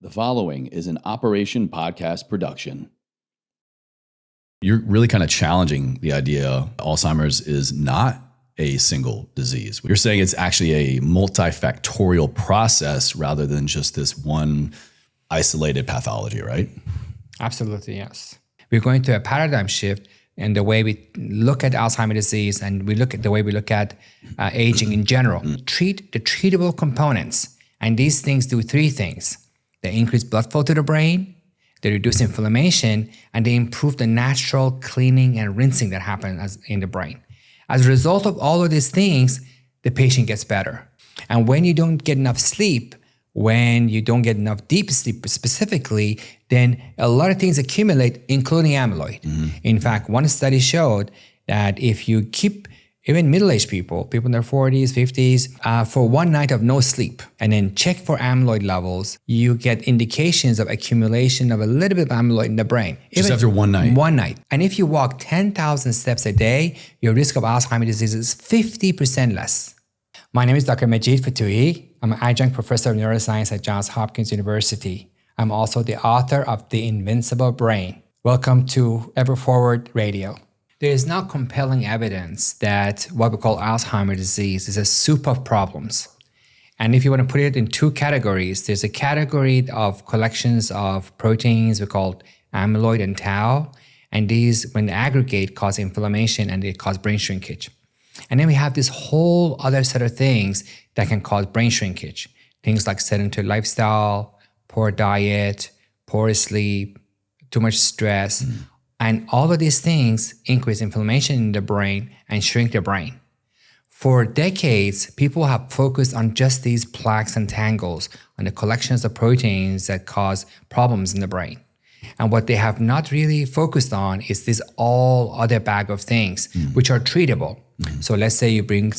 The following is an Operation Podcast production. You're really kind of challenging the idea Alzheimer's is not a single disease. You're saying it's actually a multifactorial process rather than just this one isolated pathology, right? Absolutely, yes. We're going to a paradigm shift in the way we look at Alzheimer's disease, and we look at the way we look at aging in general. Treat the treatable components, and these things do three things. They increase blood flow to the brain, they reduce inflammation, and they improve the natural cleaning and rinsing that happens in the brain. As a result of all of these things, the patient gets better. And when you don't get enough sleep, when you don't get enough deep sleep specifically, then a lot of things accumulate, including amyloid. In fact, one study showed that if you keep even middle-aged people in their 40s, 50s, for one night of no sleep, and then check for amyloid levels, you get indications of accumulation of a little bit of amyloid in the brain. Just after one night? One night. And if you walk 10,000 steps a day, your risk of Alzheimer's disease is 50% less. My name is Dr. Majid Fotuhi. I'm an adjunct professor of neuroscience at Johns Hopkins University. I'm also the author of The Invincible Brain. Welcome to Ever Forward Radio. There is now compelling evidence that what we call Alzheimer's disease is a soup of problems. And if you want to put it in two categories, there's a category of collections of proteins we call amyloid and tau. And these, when they aggregate, cause inflammation and they cause brain shrinkage. And then we have this whole other set of things that can cause brain shrinkage. Things like sedentary lifestyle, poor diet, poor sleep, too much stress. And all of these things increase inflammation in the brain and shrink the brain. For decades, people have focused on just these plaques and tangles, on the collections of proteins that cause problems in the brain. And what they have not really focused on is this all other bag of things, which are treatable. So let's say you bring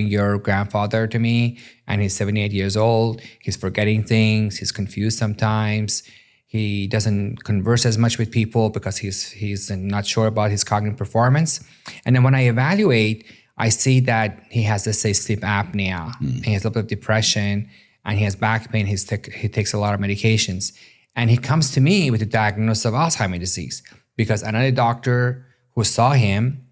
your grandfather to me, and he's 78 years old. He's forgetting things. He's confused sometimes. He doesn't converse as much with people because he's not sure about his cognitive performance. And then when I evaluate, I see that he has, let's say, sleep apnea, and he has a little bit of depression, and he has back pain. He takes a lot of medications. And he comes to me with a diagnosis of Alzheimer's disease because another doctor who saw him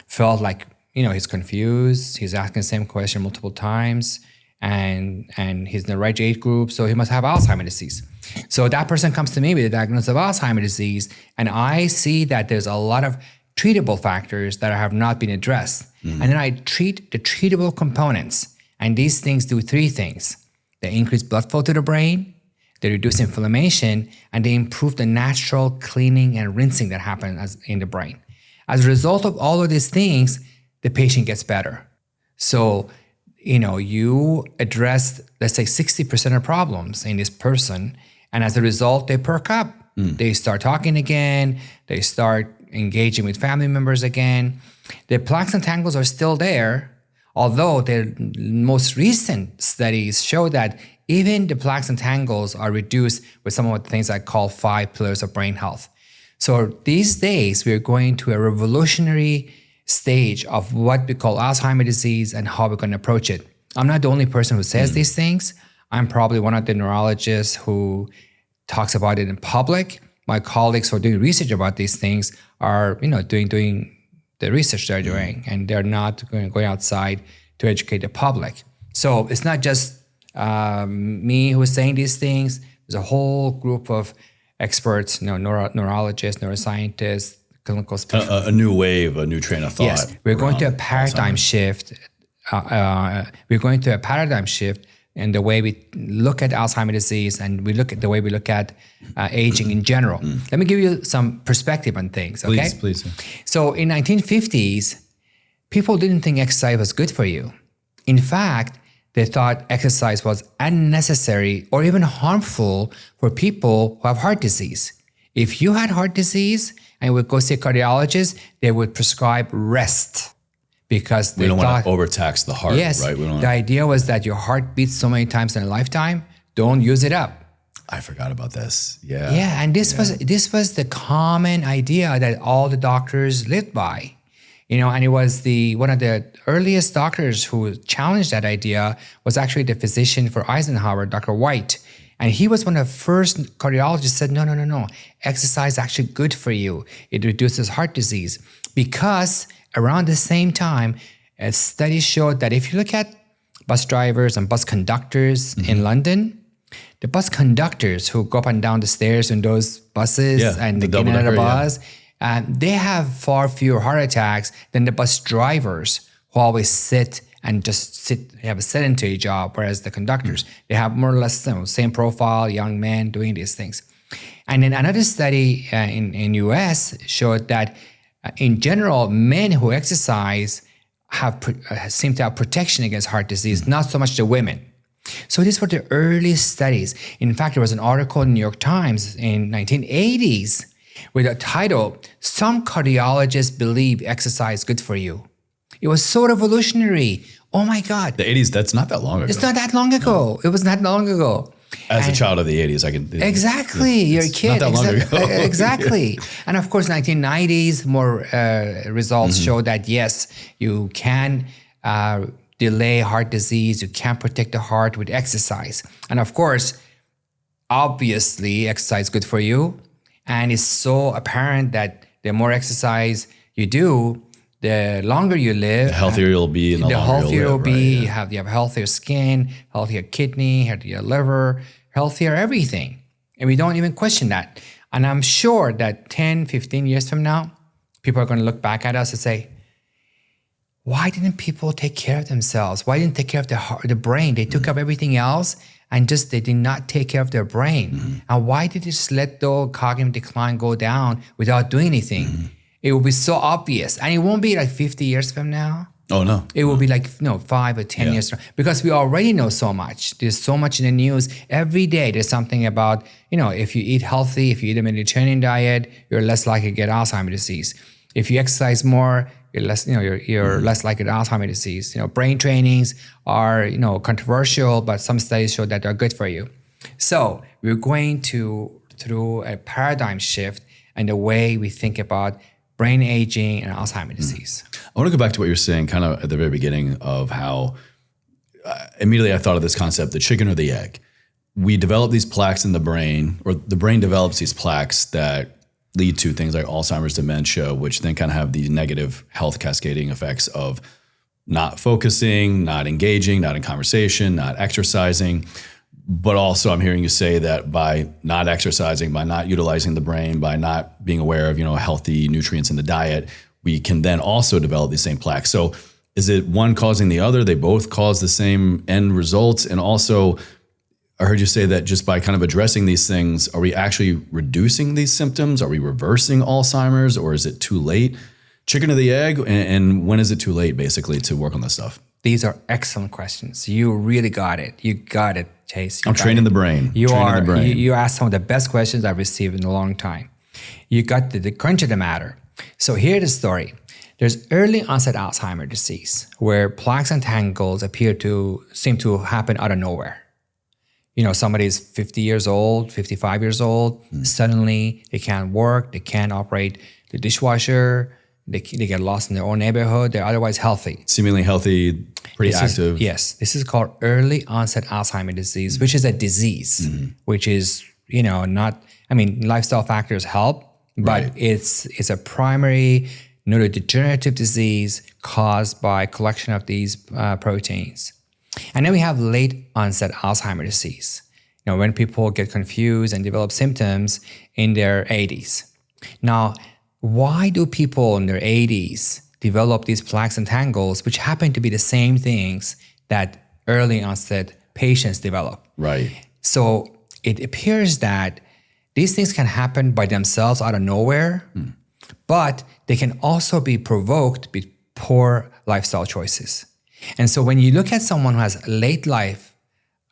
felt like, he's confused. He's asking the same question multiple times, and he's in the right age group, so he must have Alzheimer's disease. So that person comes to me with a diagnosis of Alzheimer's disease, and I see that there's a lot of treatable factors that have not been addressed. And then I treat the treatable components, and these things do three things. They increase blood flow to the brain, they reduce inflammation, and they improve the natural cleaning and rinsing that happens in the brain. As a result of all of these things, the patient gets better. So, you address, let's say, 60% of problems in this person, and as a result, they perk up. They start talking again. They start engaging with family members again. The plaques and tangles are still there, although the most recent studies show that even the plaques and tangles are reduced with some of the things I call 5 pillars of brain health. So these days, we're going to a revolutionary stage of what we call Alzheimer's disease and how we're going to approach it. I'm not the only person who says these things. I'm probably one of the neurologists who talks about it in public. My colleagues who are doing research about these things are, doing the research they're doing, and they're not going outside to educate the public. So it's not just me who's saying these things. There's a whole group of experts, neurologists, neuroscientists, clinical specialists. A new wave, a new train of thought. Yes, we're going to a paradigm shift. We're going to a paradigm shift in the way we look at Alzheimer's disease, and we look at the way we look at aging in general. Let me give you some perspective on things, okay? Please. So in 1950s, people didn't think exercise was good for you. In fact, they thought exercise was unnecessary or even harmful for people who have heart disease. If you had heart disease and would go see a cardiologist, they would prescribe rest because they don't thought, want to overtax the heart, yes, right? The idea was that your heart beats so many times in a lifetime, don't use it up. I forgot about this. Yeah. Yeah, and this was the common idea that all the doctors lived by. And it was one of the earliest doctors who challenged that idea was actually the physician for Eisenhower, Dr. White. And he was one of the first cardiologists said, no. Exercise is actually good for you. It reduces heart disease. Because around the same time, a study showed that if you look at bus drivers and bus conductors in London, the bus conductors who go up and down the stairs in those buses and they get out of the bus, they have far fewer heart attacks than the bus drivers who always sit and have a sedentary job, whereas the conductors, they have more or less same profile, young men doing these things. And then another study in US showed that in general, men who exercise seem to have protection against heart disease, not so much the women. So these were the early studies. In fact, there was an article in the New York Times in 1980s with a title, "Some Cardiologists Believe Exercise is Good for You." It was so revolutionary. Oh my God. The 80s, that's not that long ago. It's not that long ago. It was not long ago. As a child of the 80s, I can... Exactly. You're a kid. Not that long ago. Exactly. And of course, 1990s, more results show that, yes, you can delay heart disease. You can protect the heart with exercise. And of course, obviously, exercise is good for you. And it's so apparent that the more exercise you do, the longer you live, the healthier you'll be, and the healthier you'll be. Right, yeah. You have healthier skin, healthier kidney, healthier liver, healthier everything. And we don't even question that. And I'm sure that 10, 15 years from now, people are going to look back at us and say, why didn't people take care of themselves? Why didn't they take care of the brain? They took up everything else and they did not take care of their brain. And why did they just let the cognitive decline go down without doing anything? It will be so obvious. And it won't be like 50 years from now. Oh, no. It will be like 5 or 10 years from now. Because we already know so much. There's so much in the news. Every day there's something about, if you eat healthy, if you eat a Mediterranean diet, you're less likely to get Alzheimer's disease. If you exercise more, you're less, you're less likely to get Alzheimer's disease. Brain trainings are, controversial, but some studies show that they're good for you. So we're going through a paradigm shift in the way we think about brain aging and Alzheimer's disease. I want to go back to what you were saying kind of at the very beginning of how immediately I thought of this concept, the chicken or the egg. We develop these plaques in the brain, or the brain develops these plaques that lead to things like Alzheimer's, dementia, which then kind of have these negative health cascading effects of not focusing, not engaging, not in conversation, not exercising. But also I'm hearing you say that by not exercising, by not utilizing the brain, by not being aware of, healthy nutrients in the diet, we can then also develop these same plaques. So is it one causing the other? They both cause the same end results. And also I heard you say that just by kind of addressing these things, are we actually reducing these symptoms? Are we reversing Alzheimer's, or is it too late? Chicken or the egg? And when is it too late basically to work on this stuff? These are excellent questions. You really got it. You got it, Chase. I'm training the brain. You asked some of the best questions I've received in a long time. You got the crunch of the matter. So here's the story. There's early onset Alzheimer's disease where plaques and tangles seem to happen out of nowhere. Somebody's 50 years old, 55 years old, suddenly they can't work, they can't operate the dishwasher, they get lost in their own neighborhood, they're otherwise healthy. Seemingly healthy, pretty active. This is called early onset Alzheimer's disease, which is a disease, which is, lifestyle factors help, but it's a primary neurodegenerative disease caused by collection of these proteins. And then we have late onset Alzheimer's disease, when people get confused and develop symptoms in their 80s. Now, why do people in their 80s develop these plaques and tangles, which happen to be the same things that early onset patients develop? Right. So it appears that these things can happen by themselves out of nowhere, but they can also be provoked by poor lifestyle choices. And so when you look at someone who has late life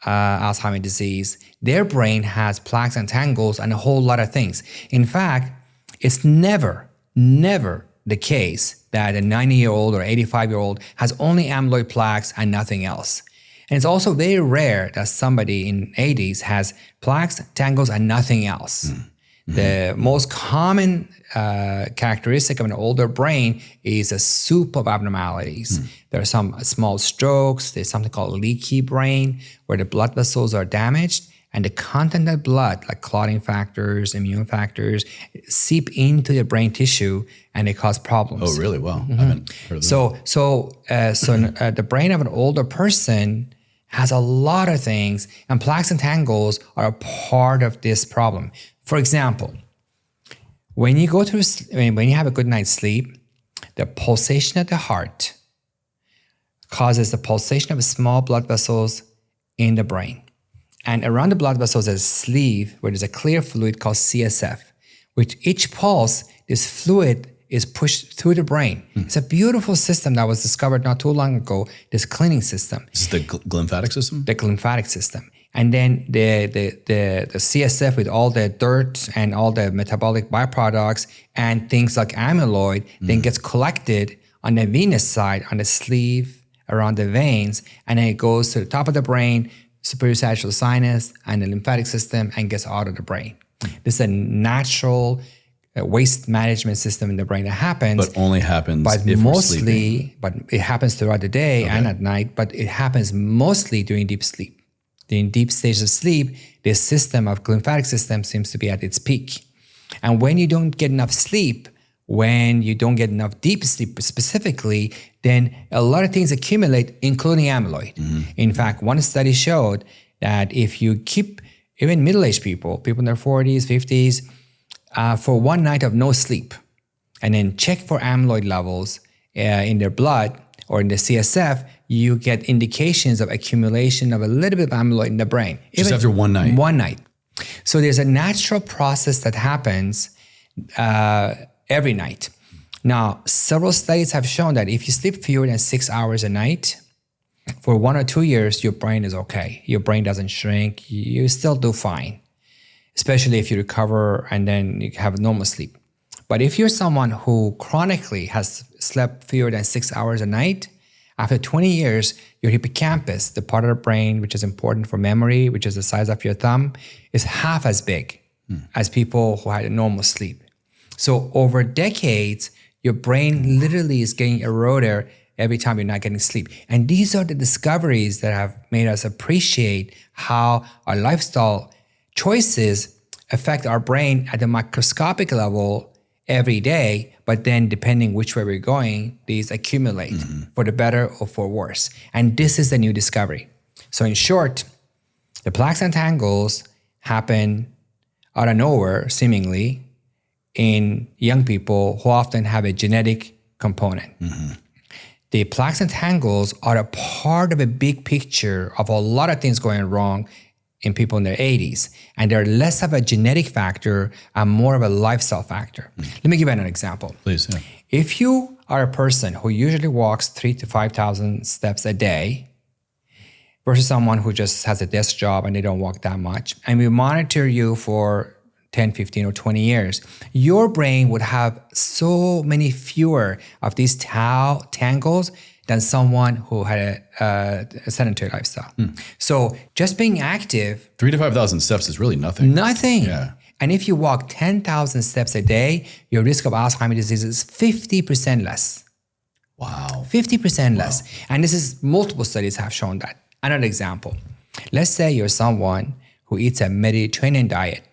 Alzheimer's disease, their brain has plaques and tangles and a whole lot of things. In fact, it's never the case that a 90-year-old or 85-year-old has only amyloid plaques and nothing else. And it's also very rare that somebody in 80s has plaques, tangles, and nothing else. The most common characteristic of an older brain is a soup of abnormalities. There are some small strokes. There's something called leaky brain, where the blood vessels are damaged, and the content of blood, like clotting factors, immune factors, seep into the brain tissue and they cause problems. Oh, really? Wow. I haven't heard of that. So the brain of an older person has a lot of things, and plaques and tangles are a part of this problem. For example, when you have a good night's sleep, the pulsation of the heart causes the pulsation of small blood vessels in the brain. And around the blood vessels there's a sleeve where there's a clear fluid called CSF. With each pulse, this fluid is pushed through the brain. It's a beautiful system that was discovered not too long ago, this cleaning system. This is the lymphatic system? The lymphatic system. And then the CSF with all the dirt and all the metabolic byproducts and things like amyloid then gets collected on the venous side, on the sleeve, around the veins, and then it goes to the top of the brain, superior sagittal sinus, and the lymphatic system, and gets out of the brain. This is a natural waste management system in the brain that happens. But only happens if we're sleeping. But it happens throughout the day and at night, but it happens mostly during deep sleep. During deep stages of sleep, this system of lymphatic system seems to be at its peak. And when you don't get enough sleep, when you don't get enough deep sleep specifically, then a lot of things accumulate, including amyloid. In fact, one study showed that if you keep even middle-aged people in their 40s, 50s, for one night of no sleep, and then check for amyloid levels in their blood or in the CSF, you get indications of accumulation of a little bit of amyloid in the brain. Just after one night? One night. So there's a natural process that happens every night. Now, several studies have shown that if you sleep fewer than 6 hours a night, for 1 or 2 years, your brain is okay. Your brain doesn't shrink. You still do fine, especially if you recover and then you have normal sleep. But if you're someone who chronically has slept fewer than 6 hours a night, after 20 years, your hippocampus, the part of the brain which is important for memory, which is the size of your thumb, is half as big as people who had a normal sleep. So over decades, your brain literally is getting eroded every time you're not getting sleep. And these are the discoveries that have made us appreciate how our lifestyle choices affect our brain at the microscopic level every day, but then depending which way we're going, these accumulate for the better or for worse. And this is the new discovery. So in short, the plaques and tangles happen out of nowhere, seemingly, in young people who often have a genetic component. The plaques and tangles are a part of a big picture of a lot of things going wrong in people in their 80s. And they're less of a genetic factor and more of a lifestyle factor. Let me give you an example. Please, yeah. If you are a person who usually walks 3,000 to 5,000 steps a day versus someone who just has a desk job and they don't walk that much, and we monitor you for 10, 15, or 20 years, your brain would have so many fewer of these tangles than someone who had a sedentary lifestyle. So just being active... 3,000 to 5,000 steps is really nothing. Nothing. Yeah. And if you walk 10,000 steps a day, your risk of Alzheimer's disease is 50% less. Wow. 50% less. And this is, multiple studies have shown that. Another example. Let's say you're someone who eats a Mediterranean diet.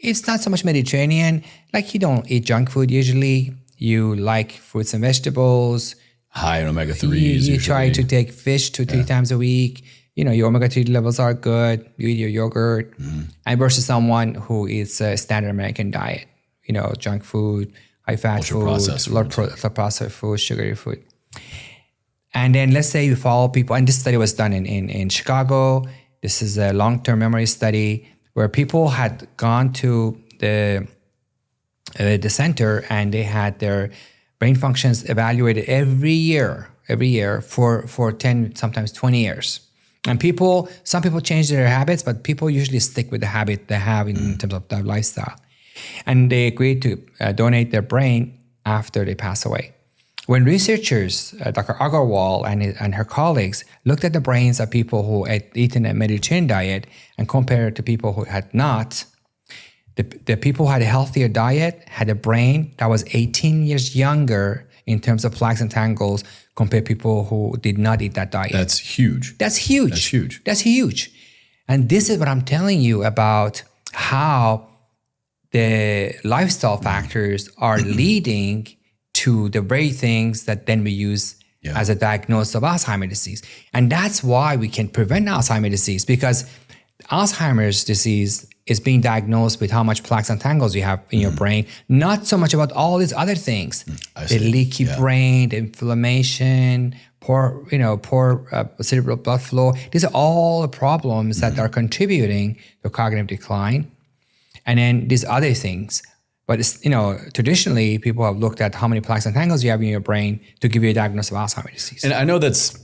It's not so much Mediterranean, like you don't eat junk food usually. You like fruits and vegetables. High in omega-3s. You try to take fish 2-3 times a week. You know, your omega-3 levels are good. You eat your yogurt. And versus someone who eats a standard American diet. You know, junk food, high-fat food, ultra-processed food, sugary food. And then let's say you follow people, and this study was done in Chicago. This is a long-term memory study where people had gone to the center and they had their brain functions evaluated every year for 10, sometimes 20 years. And some people change their habits, but people usually stick with the habit they have in terms of their lifestyle. And they agreed to donate their brain after they pass away. When researchers, Dr. Agarwal and her colleagues, looked at the brains of people who had eaten a Mediterranean diet and compared it to people who had not, the people who had a healthier diet had a brain that was 18 years younger in terms of plaques and tangles compared to people who did not eat that diet. That's huge. That's huge. And this is what I'm telling you about how the lifestyle factors are leading to the very things that then we use as a diagnosis of Alzheimer's disease. And that's why we can prevent Alzheimer's disease, because Alzheimer's disease is being diagnosed with how much plaques and tangles you have in your brain, not so much about all these other things. The leaky brain, the inflammation, poor cerebral blood flow. These are all the problems that are contributing to cognitive decline. And then these other things. But it's, traditionally people have looked at how many plaques and tangles you have in your brain to give you a diagnosis of Alzheimer's disease. And I know that's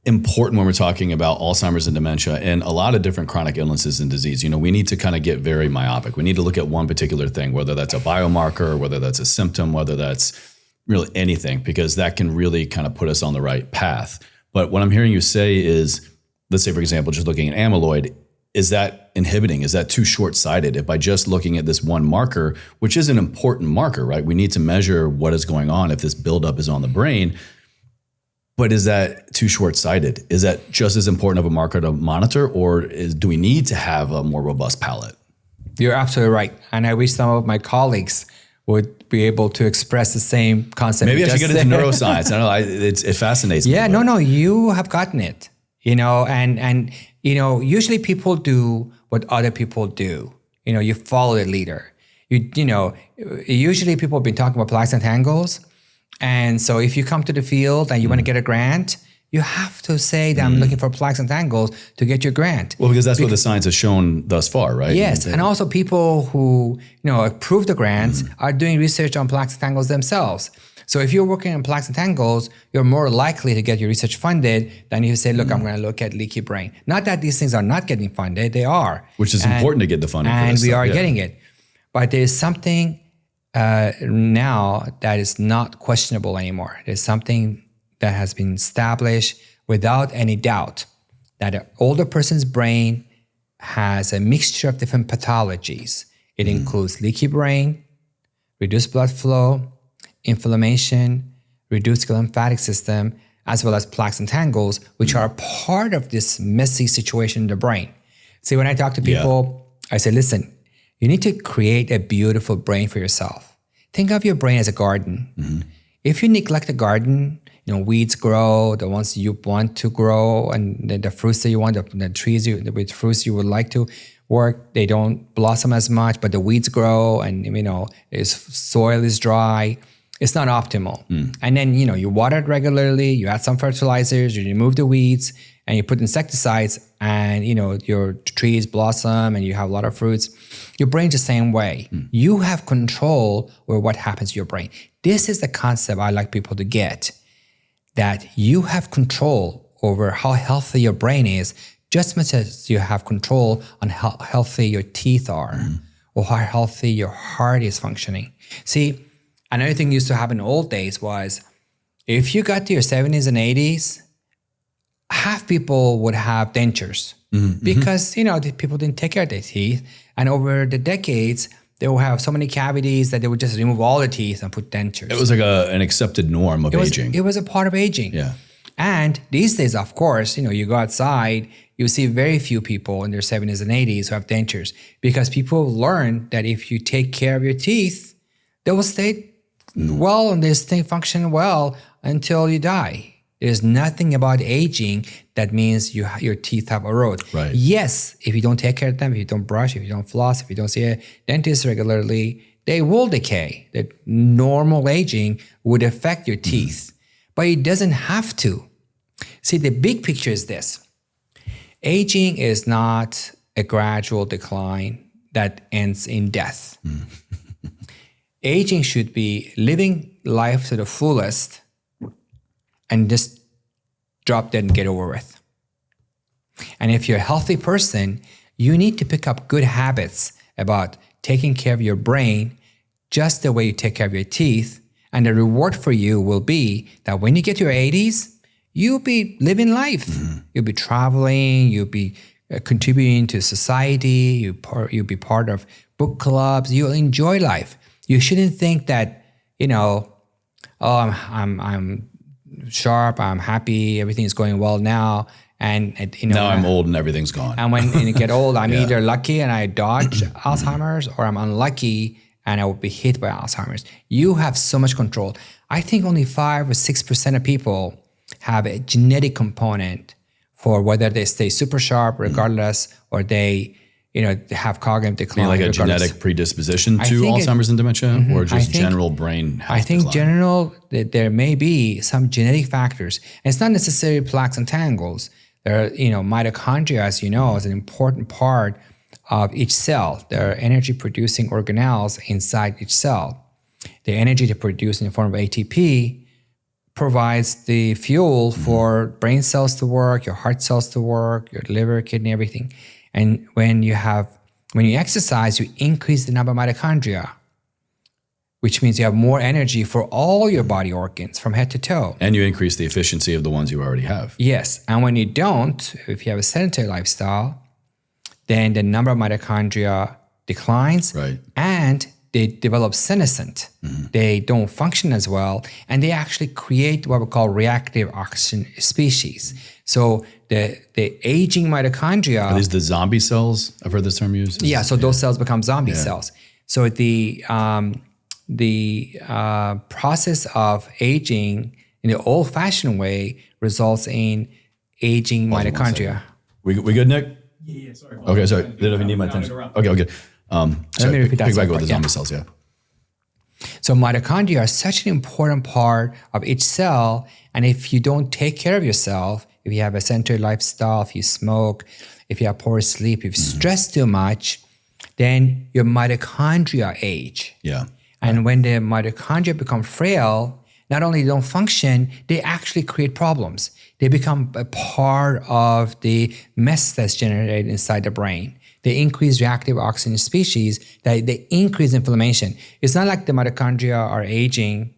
important when we're talking about Alzheimer's and dementia and a lot of different chronic illnesses and disease. We need to kind of get very myopic. We need to look at one particular thing, whether that's a biomarker, whether that's a symptom, whether that's really anything, because that can really kind of put us on the right path. But what I'm hearing you say is, let's say, for example, just looking at amyloid, is that inhibiting? Is that too short-sighted? If by just looking at this one marker, which is an important marker, right? We need to measure what is going on if this buildup is on the brain. But is that too short-sighted? Is that just as important of a marker to monitor, or do we need to have a more robust palette? You're absolutely right. And I wish some of my colleagues would be able to express the same concept. Maybe I should get into neuroscience. I don't know. It fascinates me. Yeah, no, you have gotten it. And usually people do what other people do. You follow the leader. Usually people have been talking about plaques and tangles. And so if you come to the field and you want to get a grant, you have to say that I'm looking for plaques and tangles to get your grant. Well, because that's what the science has shown thus far, right? Yes. And also people who, approve the grants are doing research on plaques and tangles themselves. So if you're working on plaques and tangles, you're more likely to get your research funded than if you say, look, I'm going to look at leaky brain. Not that these things are not getting funded, they are. Which is important to get the funding for and this we stuff, are getting it. But there's something now that is not questionable anymore. There's something that has been established without any doubt, that an older person's brain has a mixture of different pathologies. It includes leaky brain, reduced blood flow, inflammation, reduced lymphatic system, as well as plaques and tangles, which are part of this messy situation in the brain. See, when I talk to people, I say, listen, you need to create a beautiful brain for yourself. Think of your brain as a garden. If you neglect the garden, weeds grow, the ones you want to grow, and the fruits that you want, the trees with fruits you would like to work, they don't blossom as much, but the weeds grow, and soil is dry. It's not optimal. And then, you water it regularly, you add some fertilizers, you remove the weeds, and you put insecticides, and, your trees blossom and you have a lot of fruits. Your brain's the same way. You have control over what happens to your brain. This is the concept I like people to get, that you have control over how healthy your brain is, just as much as you have control on how healthy your teeth are or how healthy your heart is functioning. See, another thing used to happen in old days was if you got to your 70s and 80s, half people would have dentures because, people didn't take care of their teeth. And over the decades, they will have so many cavities that they would just remove all the teeth and put dentures. It was like an accepted norm of aging. It was a part of aging. Yeah. And these days, of course, you go outside, you see very few people in their 70s and 80s who have dentures, because people learn that if you take care of your teeth, they will stay well and they stay function well until you die. There's nothing about aging that means your teeth have eroded. Right. Yes, if you don't take care of them, if you don't brush, if you don't floss, if you don't see a dentist regularly, they will decay. That normal aging would affect your teeth, but it doesn't have to. See, the big picture is this. Aging is not a gradual decline that ends in death. Aging should be living life to the fullest and just drop dead and get over with. And if you're a healthy person, you need to pick up good habits about taking care of your brain just the way you take care of your teeth. And the reward for you will be that when you get to your 80s, you'll be living life. You'll be traveling, you'll be contributing to society, you'll be part of book clubs, you'll enjoy life. You shouldn't think that, I'm sharp, I'm happy, everything is going well now, And now I'm old and everything's gone. And when you get old, I'm either lucky and I dodge Alzheimer's, or I'm unlucky and I will be hit by Alzheimer's. You have so much control. I think only 5 or 6% of people have a genetic component for whether they stay super sharp regardless, or they have cognitive decline. Like a regardless. genetic predisposition to Alzheimer's and dementia, or just general brain health I think decline? general, that there may be some genetic factors. And it's not necessarily plaques and tangles. There are, mitochondria, as you know, is an important part of each cell. There are energy producing organelles inside each cell. The energy they produce in the form of ATP provides the fuel for brain cells to work, your heart cells to work, your liver, kidney, everything. And when you exercise, you increase the number of mitochondria, which means you have more energy for all your body organs from head to toe. And you increase the efficiency of the ones you already have. Yes. And when you don't, if you have a sedentary lifestyle, then the number of mitochondria declines, Right. And they develop senescent. They don't function as well, and they actually create what we call reactive oxygen species. So the aging mitochondria. Are these the zombie cells? I've heard this term used. So those cells become zombie cells. So the process of aging in the old-fashioned way results in aging mitochondria. We good, Nick? Yeah, sorry. Okay, sorry. Didn't even need my attention. Okay, good. Let me repeat that. Pick back with the Yeah. zombie cells, yeah. So mitochondria are such an important part of each cell, and if you don't take care of yourself, if you have a sedentary lifestyle, if you smoke, if you have poor sleep, if you stress too much, then your mitochondria age. Yeah. And when the mitochondria become frail, not only they don't function, they actually create problems. They become a part of the mess that's generated inside the brain. They increase reactive oxygen species, they increase inflammation. It's not like the mitochondria are aging,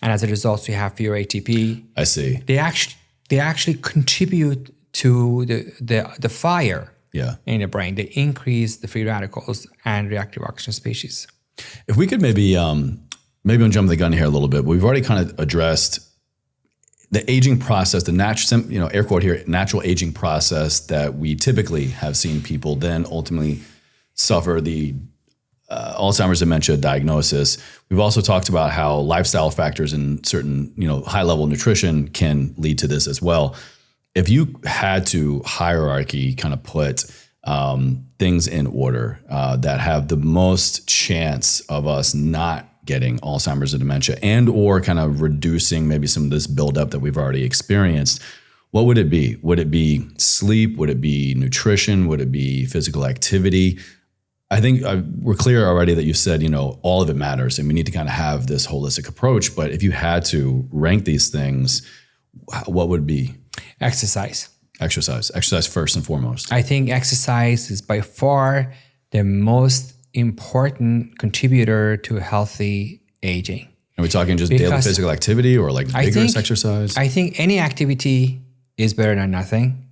and as a result, you have fewer ATP. I see. They actually contribute to the fire in the brain. They increase the free radicals and reactive oxygen species. If we could maybe I'm jumping the gun here a little bit. We've already kind of addressed the aging process, the natural, air quote here, natural aging process that we typically have seen people then ultimately suffer the Alzheimer's dementia diagnosis. We've also talked about how lifestyle factors and certain, high level nutrition can lead to this as well. If you had to hierarchy kind of put things in order that have the most chance of us not getting Alzheimer's or dementia, and or kind of reducing maybe some of this buildup that we've already experienced, what would it be? Would it be sleep? Would it be nutrition? Would it be physical activity? I think we're clear already that you said, all of it matters, and we need to kind of have this holistic approach. But if you had to rank these things, what would it be? Exercise. Exercise first and foremost. I think exercise is by far the most important contributor to healthy aging. Are we talking just daily physical activity or like vigorous exercise? I think any activity is better than nothing.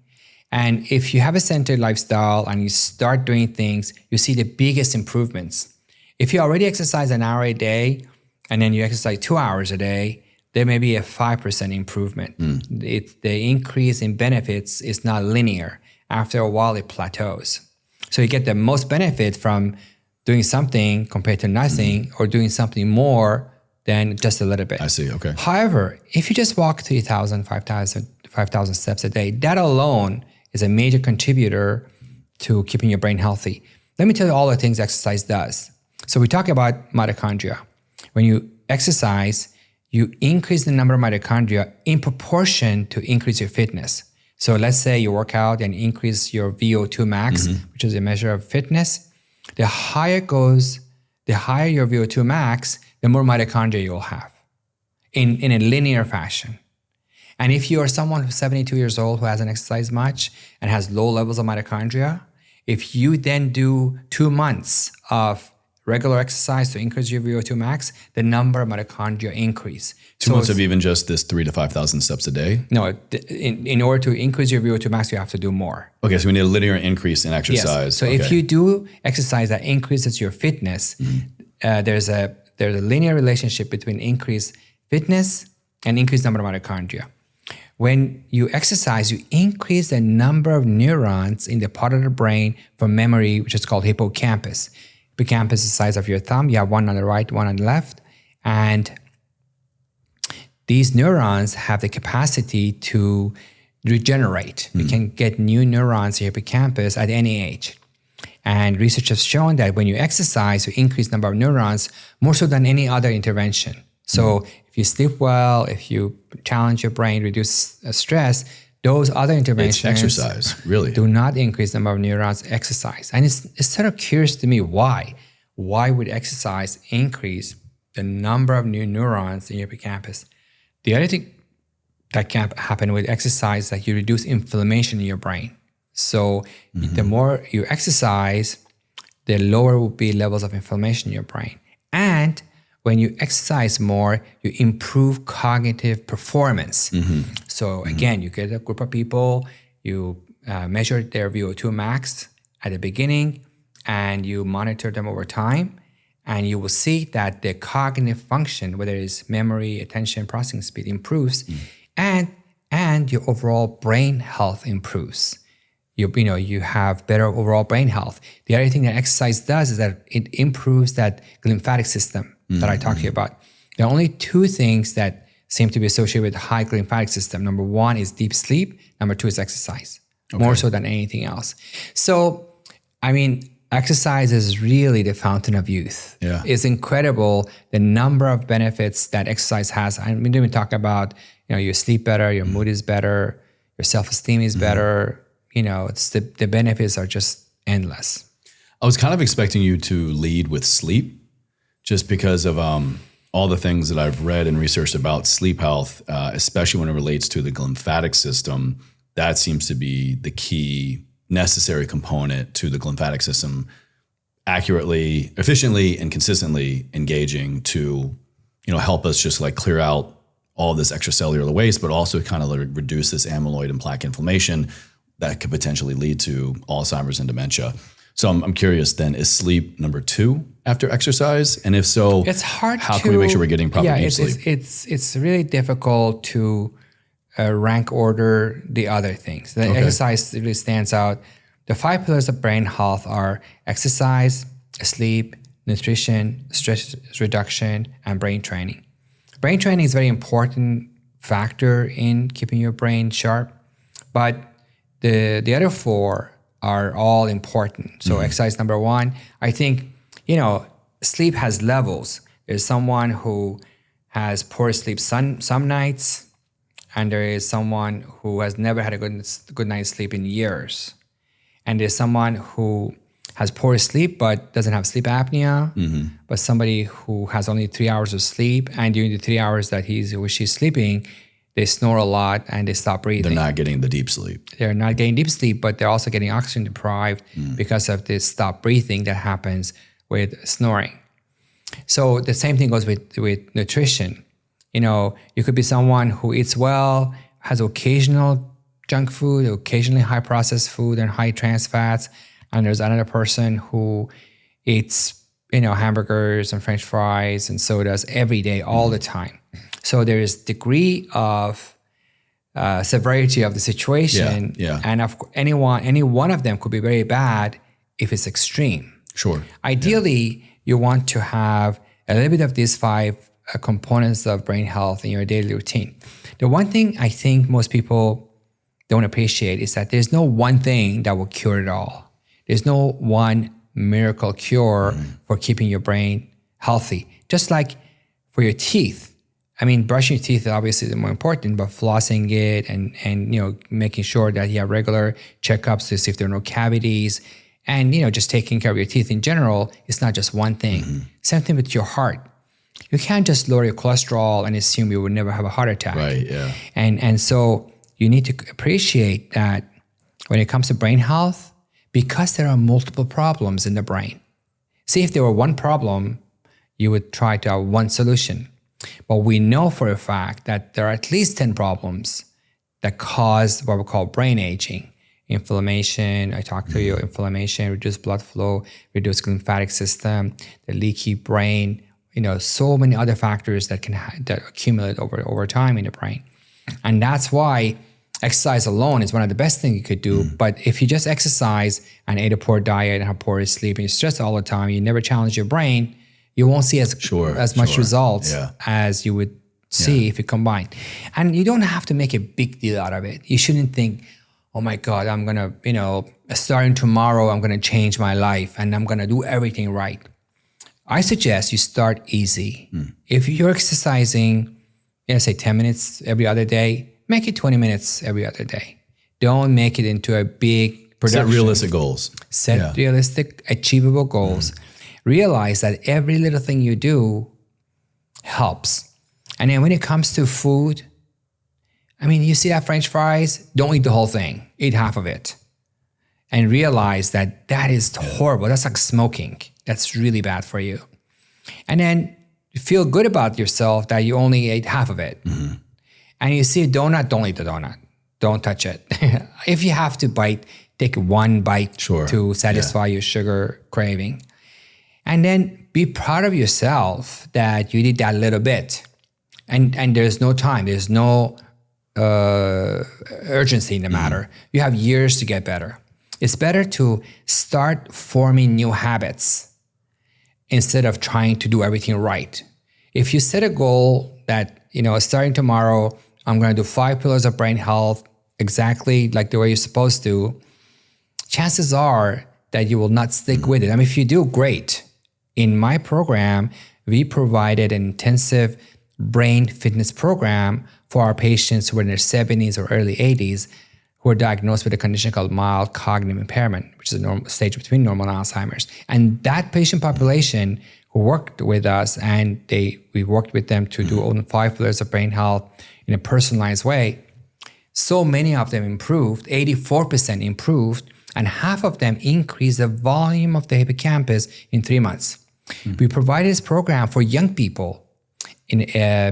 And if you have a centered lifestyle and you start doing things, you see the biggest improvements. If you already exercise an hour a day and then you exercise 2 hours a day, there may be a 5% improvement. The increase in benefits is not linear. After a while, it plateaus. So you get the most benefit from doing something compared to nothing, or doing something more than just a little bit. I see, okay. However, if you just walk 3,000, 5,000 steps a day, that alone is a major contributor to keeping your brain healthy. Let me tell you all the things exercise does. So we talk about mitochondria. When you exercise, you increase the number of mitochondria in proportion to increase your fitness. So let's say you work out and increase your VO2 max, which is a measure of fitness. The higher your VO2 max, the more mitochondria you'll have in a linear fashion. And if you are someone who's 72 years old who hasn't exercised much and has low levels of mitochondria, if you then do 2 months of regular exercise to increase your VO2 max, the number of mitochondria increase. 2 months of even just this 3,000 to 5,000 steps a day? No, in order to increase your VO2 max, you have to do more. Okay, so we need a linear increase in exercise. Yes. So if you do exercise that increases your fitness, there's a linear relationship between increased fitness and increased number of mitochondria. When you exercise, you increase the number of neurons in the part of the brain for memory, which is called hippocampus. Hippocampus is the size of your thumb. You have one on the right, one on the left. And these neurons have the capacity to regenerate. You can get new neurons in your hippocampus at any age. And research has shown that when you exercise, you increase the number of neurons more so than any other intervention. So if you sleep well, if you challenge your brain, reduce stress, those other interventions It's exercise, really. do not increase the number of neurons. Exercise. And it's sort of curious to me why. Why would exercise increase the number of new neurons in your hippocampus? The other thing that can happen with exercise is that you reduce inflammation in your brain. So the more you exercise, the lower will be levels of inflammation in your brain. And when you exercise more, you improve cognitive performance. So again, you get a group of people, you measure their VO2 max at the beginning, and you monitor them over time, and you will see that the cognitive function, whether it's memory, attention, processing speed, improves, and your overall brain health improves. You have better overall brain health. The other thing that exercise does is that it improves that lymphatic system that I talked to you about. There are only two things that seem to be associated with high lymphatic system. Number one is deep sleep. Number two is exercise, more so than anything else. So, exercise is really the fountain of youth. Yeah. It's incredible the number of benefits that exercise has. I didn't even talk about, you sleep better, your mood is better, your self-esteem is better. It's the benefits are just endless. I was kind of expecting you to lead with sleep just because of all the things that I've read and researched about sleep health, especially when it relates to the lymphatic system. That seems to be the key necessary component to the lymphatic system accurately, efficiently, and consistently engaging to, help us just like clear out all this extracellular waste, but also kind of reduce this amyloid and plaque inflammation that could potentially lead to Alzheimer's and dementia. So I'm curious then, is sleep number 2 after exercise? And if so, it's hard how can we make sure we're getting proper deep sleep? It's really difficult to rank order the other things. The exercise really stands out. The 5 pillars of brain health are exercise, sleep, nutrition, stress reduction, and brain training. Brain training is a very important factor in keeping your brain sharp, but the other 4 are all important. So exercise number 1, I think, sleep has levels. There's someone who has poor sleep some nights, and there is someone who has never had a good night's sleep in years. And there's someone who has poor sleep but doesn't have sleep apnea, but somebody who has only 3 hours of sleep, and during the 3 hours that he or she's sleeping, they snore a lot and they stop breathing. They're not getting the deep sleep. They're not getting deep sleep, but they're also getting oxygen deprived because of this stop breathing that happens with snoring. So the same thing goes with nutrition. You could be someone who eats well, has occasional junk food, occasionally high processed food and high trans fats, and there's another person who eats, hamburgers and French fries and sodas every day, all the time. So there is degree of severity of the situation, and any one of them could be very bad if it's extreme. Sure. Ideally, you want to have a little bit of these 5 components of brain health in your daily routine. The one thing I think most people don't appreciate is that there's no one thing that will cure it all. There's no one miracle cure for keeping your brain healthy. Just like for your teeth. Brushing your teeth obviously is more important, but flossing it and making sure that you have regular checkups to see if there are no cavities, and just taking care of your teeth in general, it's not just one thing. Same thing with your heart. You can't just lower your cholesterol and assume you would never have a heart attack. Right, yeah. And so you need to appreciate that when it comes to brain health, because there are multiple problems in the brain. See, if there were one problem, you would try to have one solution. But we know for a fact that there are at least 10 problems that cause what we call brain aging. Inflammation, I talked to you, inflammation, reduced blood flow, reduced lymphatic system, the leaky brain, so many other factors that that accumulate over time in the brain. And that's why exercise alone is one of the best things you could do. But if you just exercise and ate a poor diet and have poor sleep and you're stressed all the time, you never challenge your brain, you won't see as much results as you would see if you combine. And you don't have to make a big deal out of it. You shouldn't think, oh my God, I'm going to, starting tomorrow, I'm going to change my life and I'm going to do everything right. I suggest you start easy. If you're exercising, say 10 minutes every other day, make it 20 minutes every other day. Don't make it into a big production. Set realistic goals. Set realistic, achievable goals. Realize that every little thing you do helps. And then when it comes to food, you see that French fries, don't eat the whole thing. Eat half of it. And realize that is horrible. That's like smoking. That's really bad for you. And then feel good about yourself that you only ate half of it. And you see a donut, don't eat the donut. Don't touch it. If you have to bite, take one bite to satisfy your sugar craving. And then be proud of yourself that you did that little bit. And there's no time. There's no urgency in the matter. You have years to get better. It's better to start forming new habits instead of trying to do everything right. If you set a goal that, starting tomorrow, I'm going to do 5 pillars of brain health exactly like the way you're supposed to, chances are that you will not stick with it. If you do, great. In my program, we provided an intensive brain fitness program for our patients who were in their 70s or early 80s who were diagnosed with a condition called mild cognitive impairment, which is a normal stage between normal and Alzheimer's. And that patient population who worked with us, and we worked with them to do all 5 pillars of brain health in a personalized way, so many of them improved, 84% improved, and half of them increased the volume of the hippocampus in 3 months. We provided this program for young people, in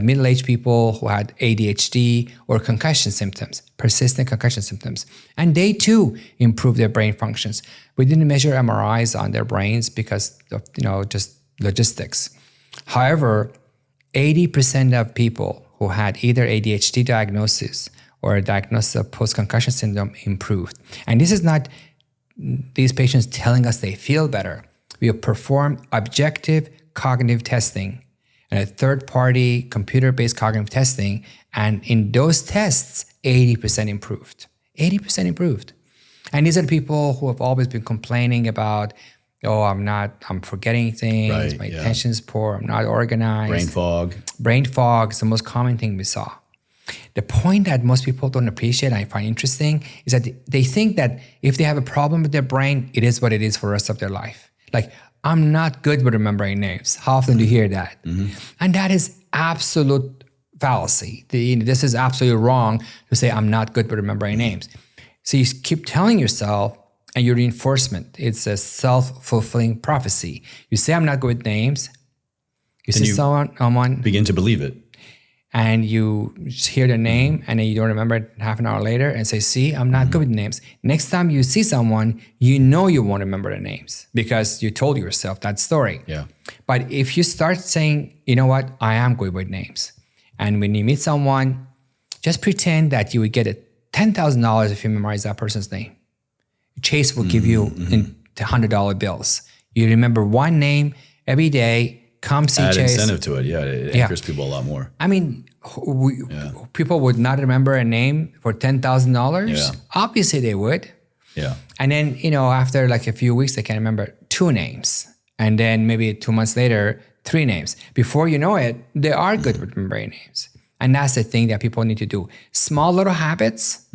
middle-aged people who had ADHD or concussion symptoms, persistent concussion symptoms. And they too improved their brain functions. We didn't measure MRIs on their brains because of, just logistics. However, 80% of people who had either ADHD diagnosis or a diagnosis of post-concussion syndrome improved. And this is not these patients telling us they feel better. We have performed objective cognitive testing and a third-party computer-based cognitive testing. And in those tests, 80% improved. 80% improved. And these are the people who have always been complaining about, I'm forgetting things, my attention is poor, I'm not organized. Brain fog. Brain fog is the most common thing we saw. The point that most people don't appreciate and I find interesting is that they think that if they have a problem with their brain, it is what it is for the rest of their life. Like, I'm not good with remembering names. How often do you hear that? And that is absolute fallacy. This is absolutely wrong to say I'm not good with remembering names. So you keep telling yourself, and your reinforcement, it's a self-fulfilling prophecy. You say I'm not good with names. You see someone begin to believe it. And you just hear the name and then you don't remember it half an hour later and say, see, I'm not good with names. Next time you see someone, you won't remember the names because you told yourself that story. Yeah. But if you start saying, you know what, I am good with names. And when you meet someone, just pretend that you would get $10,000 if you memorize that person's name. Chase will give you $100 bills. You remember one name every day. Come see Add Chase. incentive to it. Yeah, it anchors people a lot more. People would not remember a name for $10,000. Yeah. Obviously, they would. Yeah. And then, after like a few weeks, they can remember 2 names. And then maybe 2 months later, 3 names. Before you know it, they are good with remembering names. And that's the thing that people need to do. Small little habits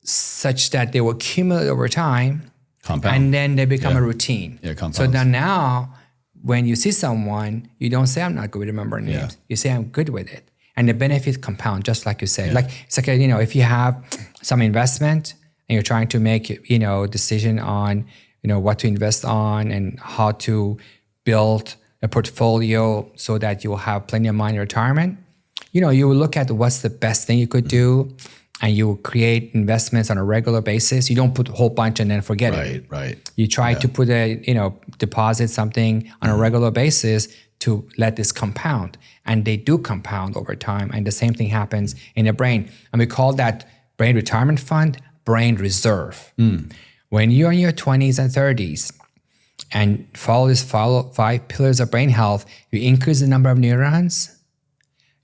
such that they will accumulate over time. Compound. And then they become a routine. Yeah, compounds. So now when you see someone, you don't say, I'm not good with remembering names. Yeah. You say, I'm good with it. And the benefits compound, just like you said. Like, it's like, if you have some investment and you're trying to make, decision on, what to invest on and how to build a portfolio so that you will have plenty of money in retirement, you will look at what's the best thing you could do and you will create investments on a regular basis. You don't put a whole bunch and then forget it. Right. You try to put deposit something on a regular basis to let this compound. And they do compound over time. And the same thing happens in the brain. And we call that brain retirement fund, brain reserve. When you're in your 20s and 30s and follow 5 pillars of brain health, you increase the number of neurons,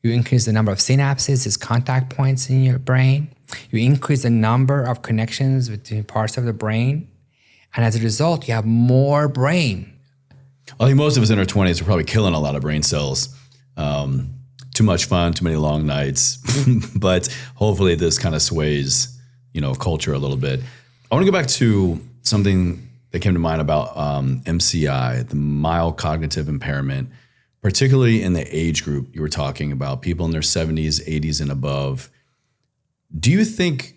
you increase the number of synapses, these contact points in your brain, you increase the number of connections between parts of the brain, and as a result, you have more brain. I think most of us in our 20s are probably killing a lot of brain cells. Too much fun, too many long nights. But hopefully this kind of sways, culture a little bit. I want to go back to something that came to mind about MCI, the mild cognitive impairment, particularly in the age group you were talking about, people in their 70s, 80s, and above. Do you think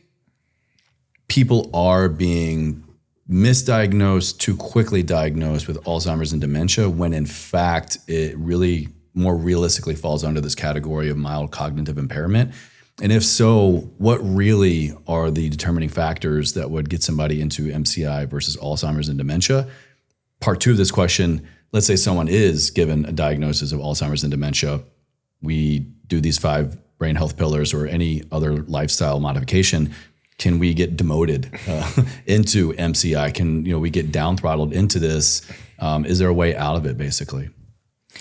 people are being misdiagnosed, too quickly diagnosed with Alzheimer's and dementia, when in fact it really more realistically falls under this category of mild cognitive impairment? And if so, what really are the determining factors that would get somebody into MCI versus Alzheimer's and dementia? Part 2 of this question, let's say someone is given a diagnosis of Alzheimer's and dementia. We do these 5 brain health pillars or any other lifestyle modification. Can we get demoted into MCI? Can we get down throttled into this? Is there a way out of it, basically?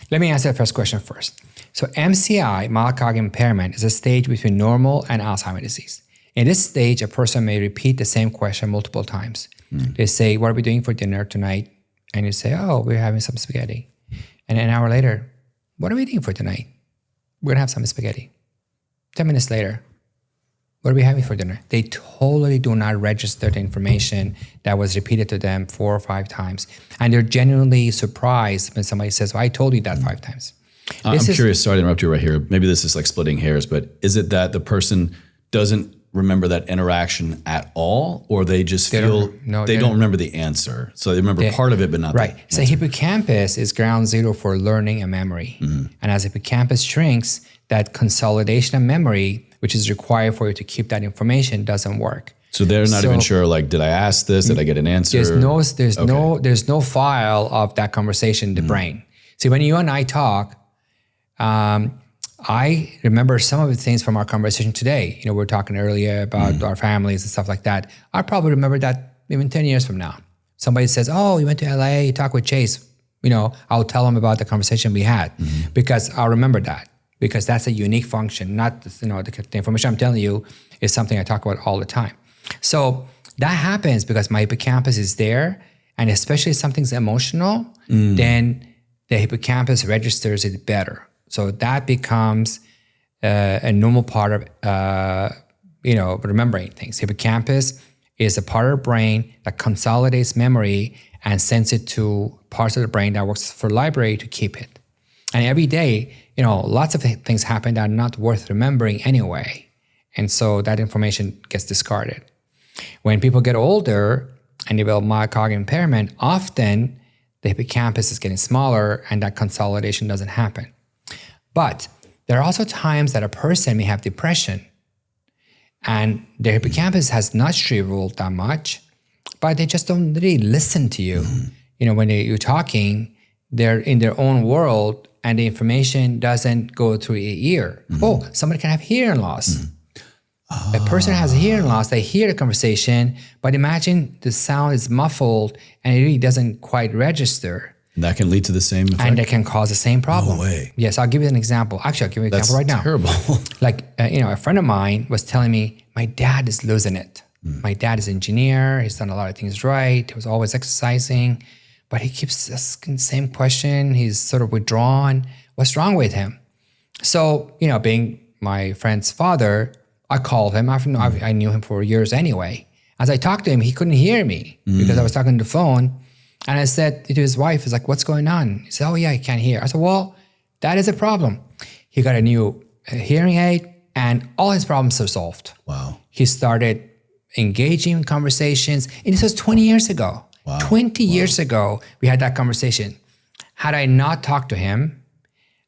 Let me answer the first question first. So MCI, mild cognitive impairment, is a stage between normal and Alzheimer's disease. In this stage, a person may repeat the same question multiple times. They say, what are we doing for dinner tonight? And you say, oh, we're having some spaghetti. And an hour later, what are we eating for tonight? We're going to have some spaghetti. 10 minutes later, what are we having for dinner? They totally do not register the information that was repeated to them 4 or 5 times. And they're genuinely surprised when somebody says, well, I told you that 5 times. I'm curious, sorry to interrupt you right here. Maybe this is like splitting hairs, but is it that the person doesn't remember that interaction at all, or they just they don't remember the answer? So they remember part of it, but not right. the So hippocampus is ground zero for learning and memory. And as hippocampus shrinks, that consolidation of memory, which is required for you to keep that information, doesn't work. So they're not even sure, like, did I ask this? Did I get an answer? There's no file of that conversation in the brain. See, when you and I talk, I remember some of the things from our conversation today. We were talking earlier about our families and stuff like that. I probably remember that even 10 years from now. Somebody says, oh, you went to LA, you talked with Chase. I'll tell them about the conversation we had because I'll remember that, because that's a unique function. Not, the information I'm telling you is something I talk about all the time. So that happens because my hippocampus is there, and especially if something's emotional, then the hippocampus registers it better. So that becomes a normal part of, remembering things. Hippocampus is a part of the brain that consolidates memory and sends it to parts of the brain that works for library to keep it. And every day, lots of things happen that are not worth remembering anyway. And so that information gets discarded. When people get older and develop mild cognitive impairment, often the hippocampus is getting smaller and that consolidation doesn't happen. But there are also times that a person may have depression and their hippocampus has not shriveled that much, but they just don't really listen to you. When you're talking, they're in their own world and the information doesn't go through your ear. Oh, somebody can have hearing loss. A person has a hearing loss, they hear the conversation, but imagine the sound is muffled and it really doesn't quite register. And that can lead to the same effect? And that can cause the same problem. No way. Yes, I'll give you an example. Actually, I'll give you an example right now. That's terrible. Like, a friend of mine was telling me, my dad is losing it. My dad is an engineer. He's done a lot of things right. He was always exercising, but he keeps asking the same question. He's sort of withdrawn. What's wrong with him? So, being my friend's father, I called him. I knew him for years anyway. As I talked to him, he couldn't hear me because I was talking on the phone. And I said to his wife, "Is like, what's going on?" He said, "Oh yeah, I can't hear." I said, "Well, that is a problem." He got a new hearing aid, and all his problems are solved. Wow. He started engaging in conversations, and this was 20 years ago. Wow. 20 years ago, we had that conversation. Had I not talked to him,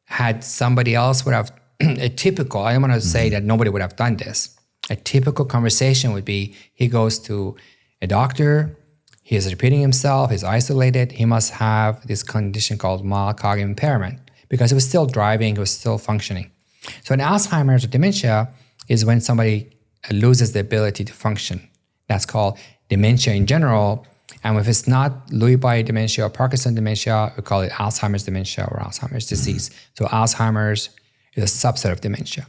had somebody else would have a typical, I don't want to say that nobody would have done this. A typical conversation would be, he goes to a doctor, he is repeating himself, he's isolated, he must have this condition called mild cognitive impairment. because it was still driving, it was still functioning. So in Alzheimer's or dementia is when somebody loses the ability to function. That's called dementia in general. And if it's not Lewy body dementia or Parkinson's dementia, we call it Alzheimer's dementia or Alzheimer's disease. So Alzheimer's is a subset of dementia.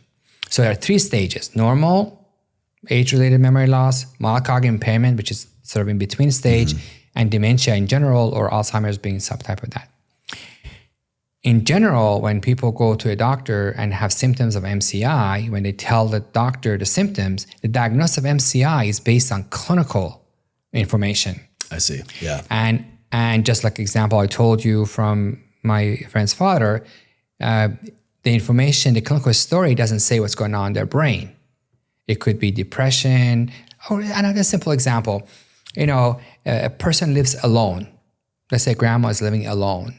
So there are 3 stages: normal, age-related memory loss, mild cognitive impairment, which is sort of in between stage, and dementia in general, or Alzheimer's being subtype of that. In general, when people go to a doctor and have symptoms of MCI, when they tell the doctor the symptoms, the diagnosis of MCI is based on clinical information. I see. Yeah. And just like example I told you from my friend's father, the information, the clinical story doesn't say what's going on in their brain. It could be depression, or another simple example. A person lives alone. Let's say grandma is living alone.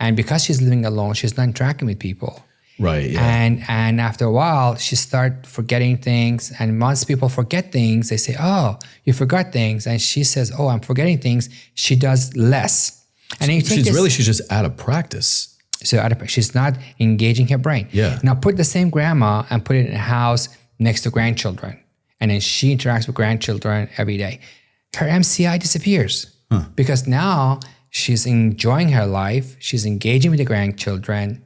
And because she's living alone, she's not interacting with people. Right. Yeah. And after a while, she starts forgetting things. And once people forget things, they say, "Oh, you forgot things." And she says, "Oh, I'm forgetting things." She does less. And she's just out of practice. So she's not engaging her brain. Yeah. Now put the same grandma and put it in a house next to grandchildren. And then she interacts with grandchildren every day. Her MCI disappears because now she's enjoying her life. She's engaging with the grandchildren.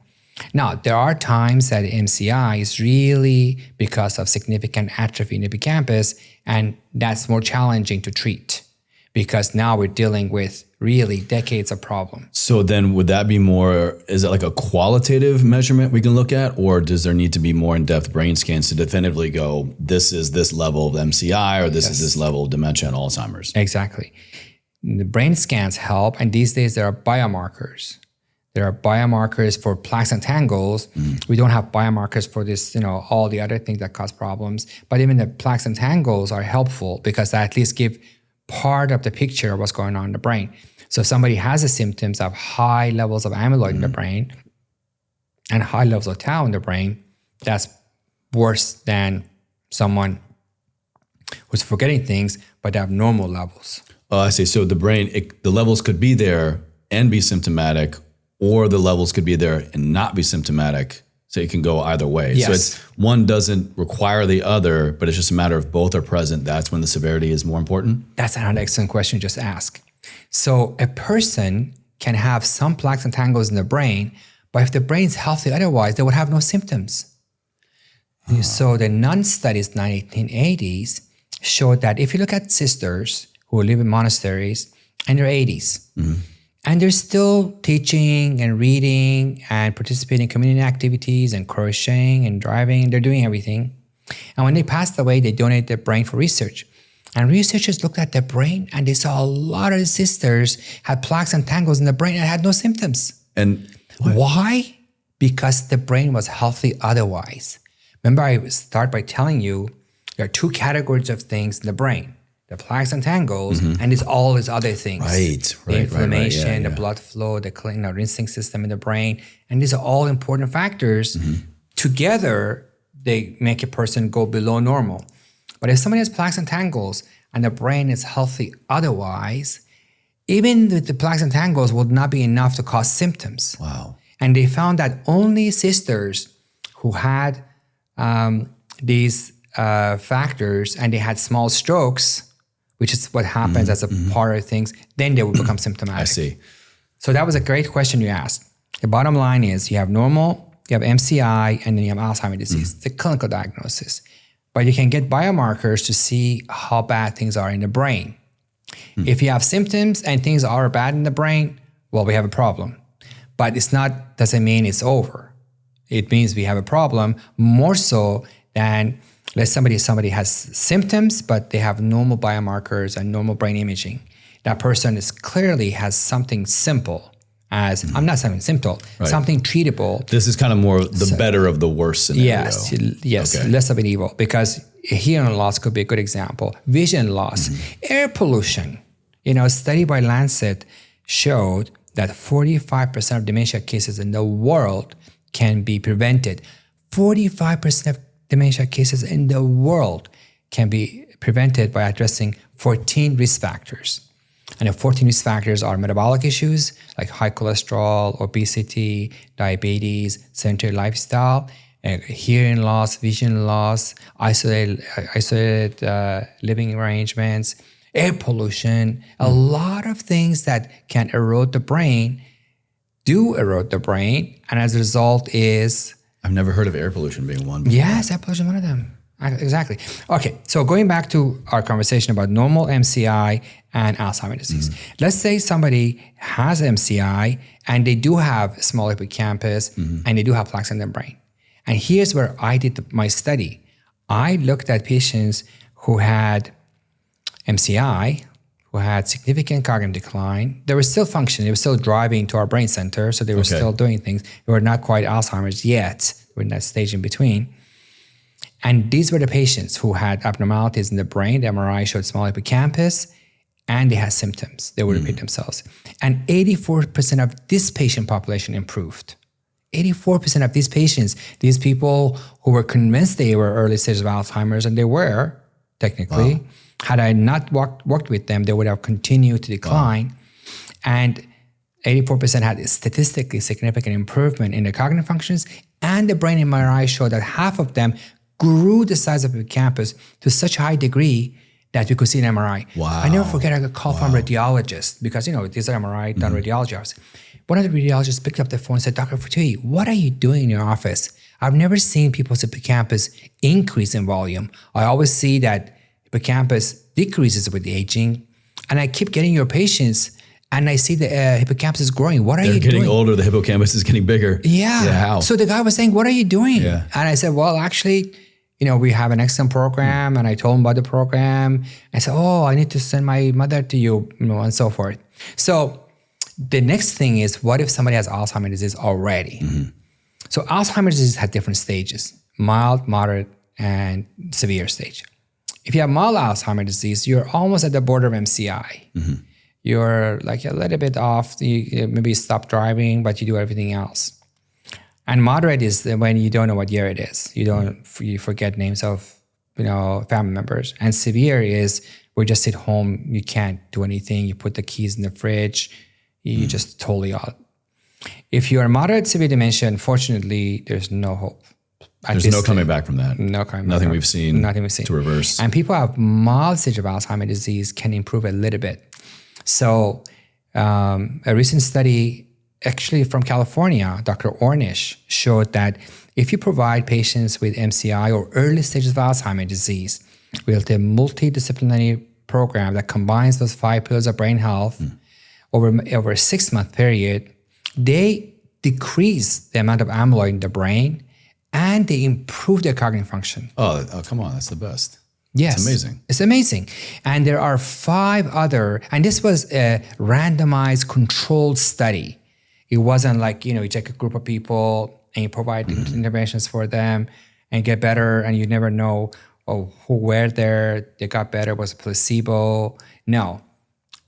Now, there are times that MCI is really because of significant atrophy in the hippocampus, and that's more challenging to treat because now we're dealing with really decades of problem. So then would that be more, is it like a qualitative measurement we can look at, or does there need to be more in-depth brain scans to definitively go, this is this level of MCI or this is this level of dementia and Alzheimer's? Exactly. The brain scans help, and these days there are biomarkers. There are biomarkers for plaques and tangles. We don't have biomarkers for this, all the other things that cause problems. But even the plaques and tangles are helpful because they at least give part of the picture of what's going on in the brain. So if somebody has the symptoms of high levels of amyloid in the brain and high levels of tau in the brain, that's worse than someone who's forgetting things, but they have normal levels. Oh, I see. So the brain, the levels could be there and be symptomatic, or the levels could be there and not be symptomatic. So it can go either way. Yes. So it's one doesn't require the other, but it's just a matter of both are present. That's when the severity is more important. That's another excellent question you just asked. So a person can have some plaques and tangles in the brain, but if the brain's healthy otherwise, they would have no symptoms. So the nun studies in the 1980s showed that if you look at sisters who live in monasteries in their 80s, and they're still teaching and reading and participating in community activities and crocheting and driving, and they're doing everything. And when they passed away, they donated their brain for research. And researchers looked at their brain and they saw a lot of the sisters had plaques and tangles in the brain and had no symptoms. And why? Because the brain was healthy otherwise. Remember, I start by telling you there are 2 categories of things in the brain. The plaques and tangles, and it's all these other things. The inflammation, the blood flow, the rinsing system in the brain. And these are all important factors. Together, they make a person go below normal. But if somebody has plaques and tangles and the brain is healthy otherwise, even with the plaques and tangles would not be enough to cause symptoms. Wow. And they found that only sisters who had these factors and they had small strokes, which is what happens as a part of things, then they will become symptomatic. I see. So that was a great question you asked. The bottom line is you have normal, you have MCI, and then you have Alzheimer's disease, the clinical diagnosis. But you can get biomarkers to see how bad things are in the brain. If you have symptoms and things are bad in the brain, well, we have a problem. But doesn't mean it's over. It means we have a problem more so than let's somebody has symptoms, but they have normal biomarkers and normal brain imaging. That person clearly has something simple as, I'm not something simple, something treatable. This is kind of more the better of the worst scenario. Yes, less of an evil, because hearing loss could be a good example. Vision loss, air pollution. A study by Lancet showed that 45% of dementia cases in the world can be prevented. 45% of dementia cases in the world can be prevented by addressing 14 risk factors. And the 14 risk factors are metabolic issues like high cholesterol, obesity, diabetes, sedentary lifestyle, hearing loss, vision loss, isolated living arrangements, air pollution, a lot of things that can erode the brain do erode the brain. And as a result is... I've never heard of air pollution being one before. Yes, air pollution, one of them. Exactly. Okay, so going back to our conversation about normal MCI and Alzheimer's disease. Let's say somebody has MCI and they do have small hippocampus and they do have plaques in their brain. And here's where I did my study. I looked at patients who had MCI, who had significant cognitive decline. They were still functioning. They were still driving to our brain center, so they were still doing things. They were not quite Alzheimer's yet. We're in that stage in between. And these were the patients who had abnormalities in the brain. The MRI showed small hippocampus, and they had symptoms. They would repeat themselves. And 84% of this patient population improved. 84% of these patients, these people who were convinced they were early stages of Alzheimer's, and they were, technically. Wow. Had I not worked with them, they would have continued to decline. Wow. And 84% had a statistically significant improvement in their cognitive functions, and the brain MRI showed that half of them grew the size of the hippocampus to such a high degree that we could see an MRI. Wow. I never forget I got a call from a radiologist because, these are MRI done radiology office. One of the radiologists picked up the phone and said, Dr. Fotuhi, what are you doing in your office? I've never seen people's hippocampus increase in volume. I always see that hippocampus decreases with aging, and I keep getting your patients and I see the hippocampus is growing. What are you doing? They're getting older, the hippocampus is getting bigger. Yeah. How? So the guy was saying, what are you doing? Yeah. And I said, well, actually, we have an excellent program. And I told him about the program. I said, I need to send my mother to you, and so forth. So the next thing is, what if somebody has Alzheimer's disease already? So Alzheimer's disease has different stages: mild, moderate, and severe stage. If you have mild Alzheimer's disease, you're almost at the border of MCI. You're like a little bit off. You maybe stop driving, but you do everything else. And moderate is when you don't know what year it is. You forget names of family members. And severe is where you just sit home. You can't do anything. You put the keys in the fridge. You just totally out. If you are moderate severe dementia, unfortunately, there's no hope. There's no coming back from that. No coming back. Nothing we've seen to reverse. And people who have mild stage of Alzheimer's disease can improve a little bit. So a recent study actually from California, Dr. Ornish, showed that if you provide patients with MCI or early stages of Alzheimer's disease with a multidisciplinary program that combines those 5 pillars of brain health over a 6-month period, they decrease the amount of amyloid in the brain and they improve their cognitive function. Oh, come on, that's the best. Yes. It's amazing. It's amazing. And there are 5 other, and this was a randomized controlled study. It wasn't like, you take a group of people and you provide interventions for them and get better, and you never know, who were there, they got better, was a placebo. No.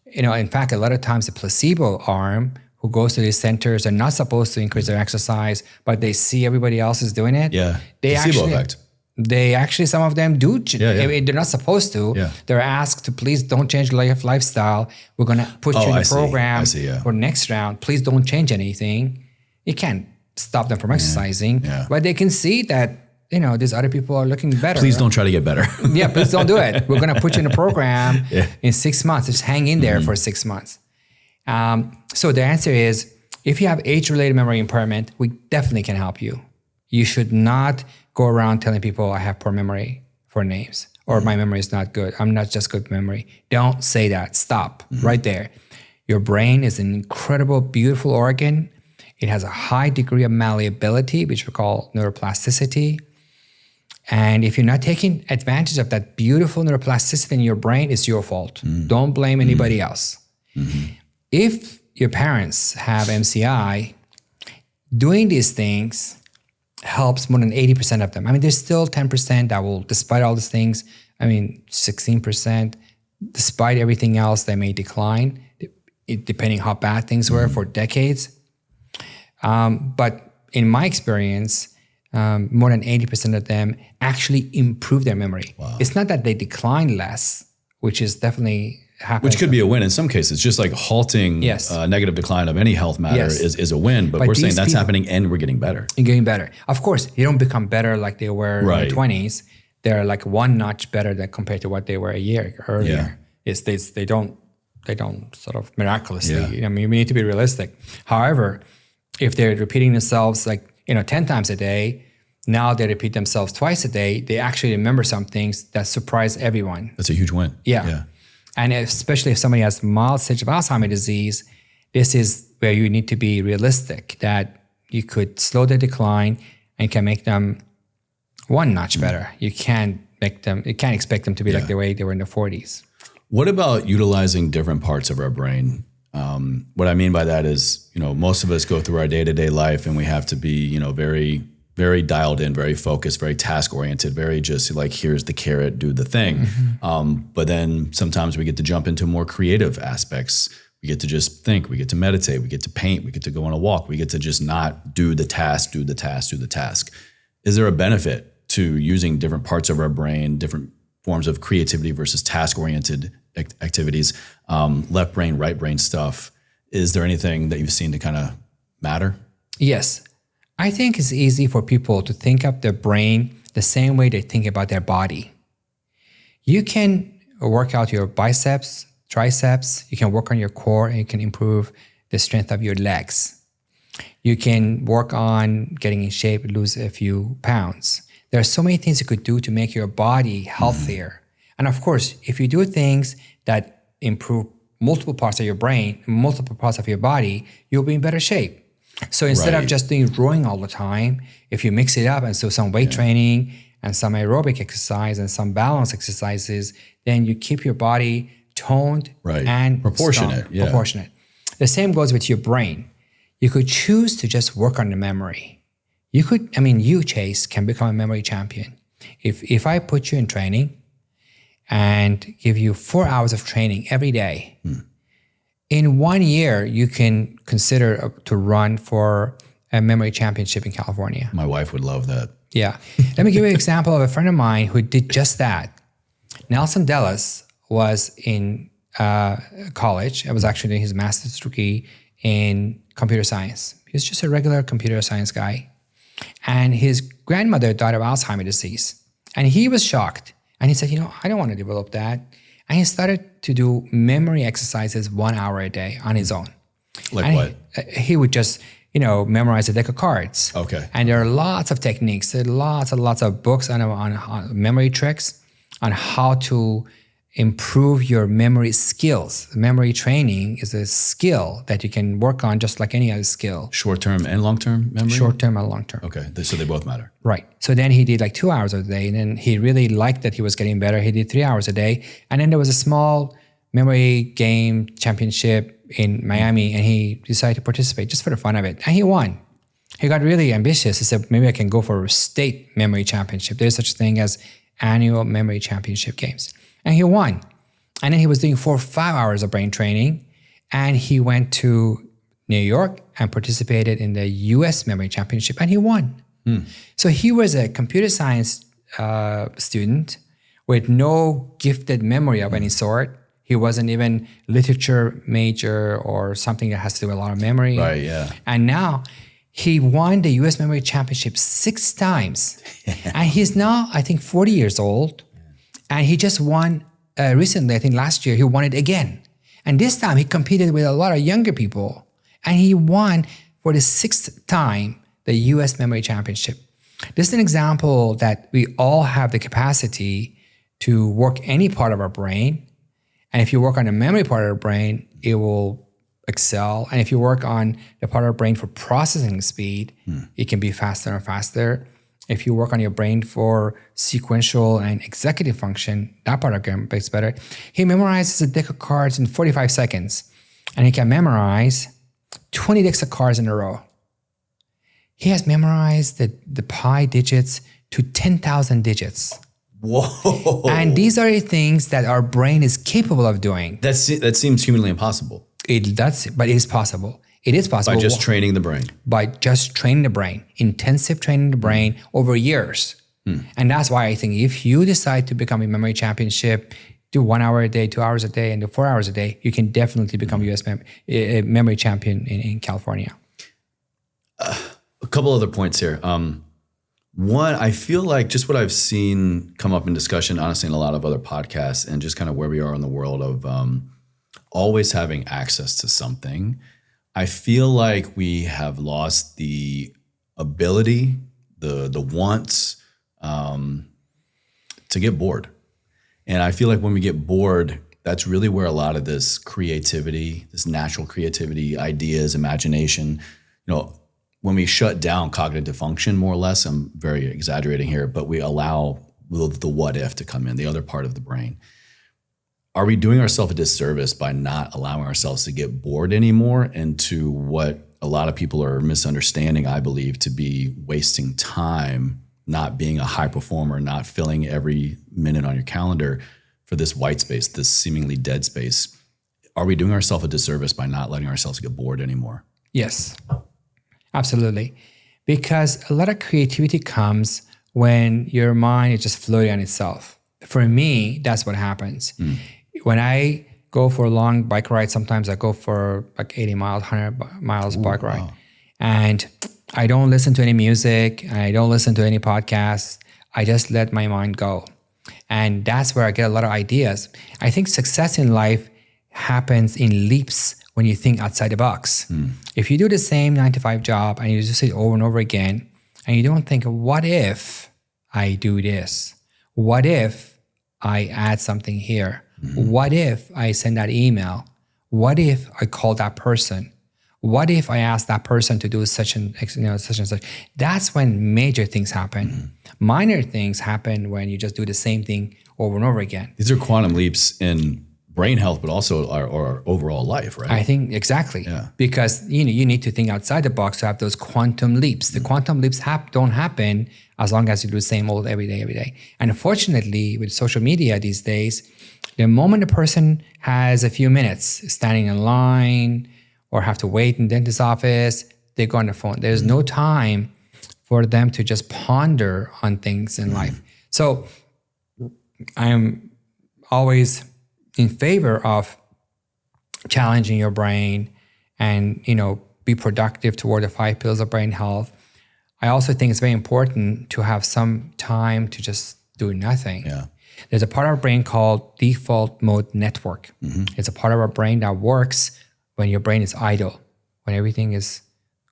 In fact, a lot of times the placebo arm who goes to these centers are not supposed to increase their exercise, but they see everybody else is doing it. Yeah, placebo effect. They actually, some of them do. They're not supposed to. Yeah. They're asked to please don't change lifestyle. We're going to put you in the program for next round. Please don't change anything. You can't stop them from exercising, but they can see that, these other people are looking better. Please don't try to get better. Yeah, please don't do it. We're going to put you in a program in 6 months. Just hang in there for 6 months. So the answer is, if you have age-related memory impairment, we definitely can help you. You should not go around telling people I have poor memory for names or my memory is not good. I'm not just good memory. Don't say that. Stop right there. Your brain is an incredible, beautiful organ. It has a high degree of malleability, which we call neuroplasticity. And if you're not taking advantage of that beautiful neuroplasticity in your brain, it's your fault. Don't blame anybody else. If your parents have MCI, doing these things helps more than 80% of them. There's still 10% that will, despite all these things, 16%, despite everything else, they may decline, depending how bad things were for decades. But in my experience, more than 80% of them actually improve their memory. Wow. It's not that they decline less, which is definitely happens. Which could be a win in some cases. Just like halting Yes. negative decline of any health matter Yes. is a win. But we're saying that's happening and we're getting better. and getting better. Of course, you don't become better like they were in Right. the 20s. They're like one notch better than compared to what they were a year earlier. They don't sort of miraculously. Yeah. I mean, we need to be realistic. However, if they're repeating themselves 10 times a day, now they repeat themselves twice a day, they actually remember some things that surprise everyone. That's a huge win. Yeah. And especially if somebody has mild stage of Alzheimer's disease, this is where you need to be realistic that you could slow the decline and can make them one notch better. You can't expect them to be like the way they were in the 40s. What about utilizing different parts of our brain? What I mean by that is, most of us go through our day-to-day life and we have to be, very, very dialed in, very focused, very task-oriented, very just like, here's the carrot, do the thing. But then sometimes we get to jump into more creative aspects. We get to just think, we get to meditate, we get to paint, we get to go on a walk, we get to just not do the task. Is there a benefit to using different parts of our brain, different forms of creativity versus task-oriented activities, left brain, right brain stuff? Is there anything that you've seen to kind of matter? Yes. I think it's easy for people to think of their brain the same way they think about their body. You can work out your biceps, triceps, you can work on your core, and you can improve the strength of your legs. You can work on getting in shape, lose a few pounds. There are so many things you could do to make your body healthier. And of course, if you do things that improve multiple parts of your brain, multiple parts of your body, you'll be in better shape. So instead of just doing rowing all the time, if you mix it up and do some weight training and some aerobic exercise and some balance exercises, then you keep your body toned and proportionate. Strong, proportionate. The same goes with your brain. You could choose to just work on the memory. You, Chase, can become a memory champion. If I put you in training and give you 4 hours of training every day, in 1 year, you can consider to run for a memory championship in California. My wife would love that. Yeah. Let me give you an example of a friend of mine who did just that. Nelson Dellis was in college. I was actually doing his master's degree in computer science. He was just a regular computer science guy. And his grandmother died of Alzheimer's disease. And he was shocked. And he said, I don't want to develop that. And he started to do memory exercises 1 hour a day on his own. Like what? He would just, memorize a deck of cards. Okay. And there are lots of techniques. There are lots and lots of books on memory tricks on how to improve your memory skills. Memory training is a skill that you can work on just like any other skill. Short-term and long-term memory? Short-term and long-term. Okay, so they both matter. Right. So then he did like 2 hours a day, and then he really liked that he was getting better. He did 3 hours a day. And then there was a small memory game championship in Miami, and he decided to participate just for the fun of it. And he won. He got really ambitious. He said, maybe I can go for a state memory championship. There's such a thing as annual memory championship games. And he won. And then he was doing 4 or 5 hours of brain training. And he went to New York and participated in the US Memory Championship, and he won. So he was a computer science student with no gifted memory of any sort. He wasn't even literature major or something that has to do with a lot of memory. Right, yeah. And now he won the US Memory Championship 6 times. And he's now, I think, 40 years old. And he just won recently, I think last year, he won it again. And this time he competed with a lot of younger people. And he won for the 6th time the US Memory Championship. This is an example that we all have the capacity to work any part of our brain. And if you work on the memory part of our brain, it will excel. And if you work on the part of our brain for processing speed, it can be faster and faster. If you work on your brain for sequential and executive function, that part of your brain is better. He memorizes a deck of cards in 45 seconds, and he can memorize 20 decks of cards in a row. He has memorized the pi digits to 10,000 digits. Whoa. And these are the things that our brain is capable of doing. That seems humanly impossible. But it is possible. It is possible. By just training the brain. By just training the brain, intensive training the brain over years. And that's why I think if you decide to become a memory championship, do 1 hour a day, 2 hours a day, and do 4 hours a day, you can definitely become U.S. Memory champion in California. A couple other points here. One, I feel like just what I've seen come up in discussion, honestly, in a lot of other podcasts, and just kind of where we are in the world of always having access to something. I feel like we have lost the ability, the wants to get bored. And I feel like when we get bored, that's really where a lot of this creativity, this natural creativity, ideas, imagination, when we shut down cognitive function, more or less, I'm very exaggerating here, but we allow the what if to come in, the other part of the brain. Are we doing ourselves a disservice by not allowing ourselves to get bored anymore into what a lot of people are misunderstanding, I believe, to be wasting time, not being a high performer, not filling every minute on your calendar for this white space, this seemingly dead space? Are we doing ourselves a disservice by not letting ourselves get bored anymore? Yes, absolutely. Because a lot of creativity comes when your mind is just floating on itself. For me, that's what happens. When I go for a long bike ride, sometimes I go for like 80 miles, 100 miles bike ride. Wow. And I don't listen to any music. I don't listen to any podcasts. I just let my mind go. And that's where I get a lot of ideas. I think success in life happens in leaps when you think outside the box. If you do the same 9-to-5 job and you just say it over and over again, and you don't think, what if I do this? What if I add something here? What if I send that email? What if I call that person? What if I ask that person to do such and such? That's when major things happen. Minor things happen when you just do the same thing over and over again. These are quantum leaps in brain health, but also our overall life, right? I think exactly. Yeah. Because you need to think outside the box to have those quantum leaps. The quantum leaps don't happen as long as you do the same old every day. And unfortunately, with social media these days, the moment a person has a few minutes standing in line or have to wait in the dentist's office, they go on the phone. There's no time for them to just ponder on things in life. So I'm always in favor of challenging your brain and, be productive toward the 5 pillars of brain health. I also think it's very important to have some time to just do nothing. Yeah. There's a part of our brain called default mode network. It's a part of our brain that works when your brain is idle, when everything is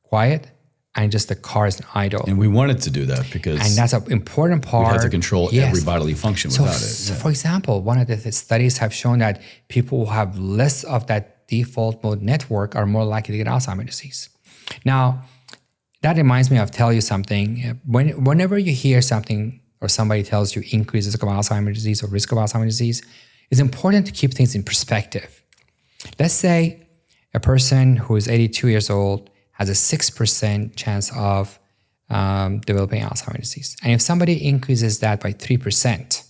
quiet and just the car is idle. And we wanted to do that because and that's an important part. we have to control every bodily function without it. So for example, one of the studies have shown that people who have less of that default mode network are more likely to get Alzheimer's disease. Now, that reminds me of tell you something. Whenever you hear something or somebody tells you increased risk of Alzheimer's disease or risk of Alzheimer's disease, it's important to keep things in perspective. Let's say a person who is 82 years old has a 6% chance of developing Alzheimer's disease. And if somebody increases that by 3%, 3%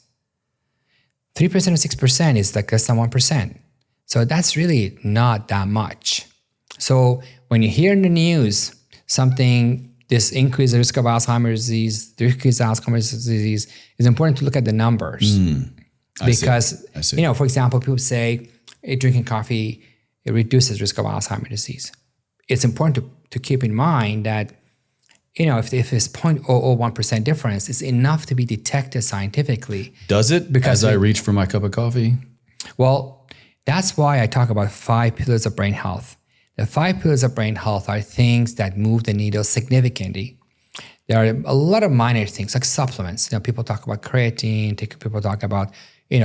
of 6% is like less than 1%. So that's really not that much. So when you hear in the news something, this increased risk of Alzheimer's disease, decreased Alzheimer's disease, it's important to look at the numbers. Because, I see. For example, people say drinking coffee, it reduces risk of Alzheimer's disease. It's important to keep in mind that, if it's 0.001% difference, it's enough to be detected scientifically. Does it? Because I reach for my cup of coffee? Well, that's why I talk about 5 pillars of brain health. The 5 pillars of brain health are things that move the needle significantly. There are a lot of minor things like supplements. People talk about creatine, people talk about,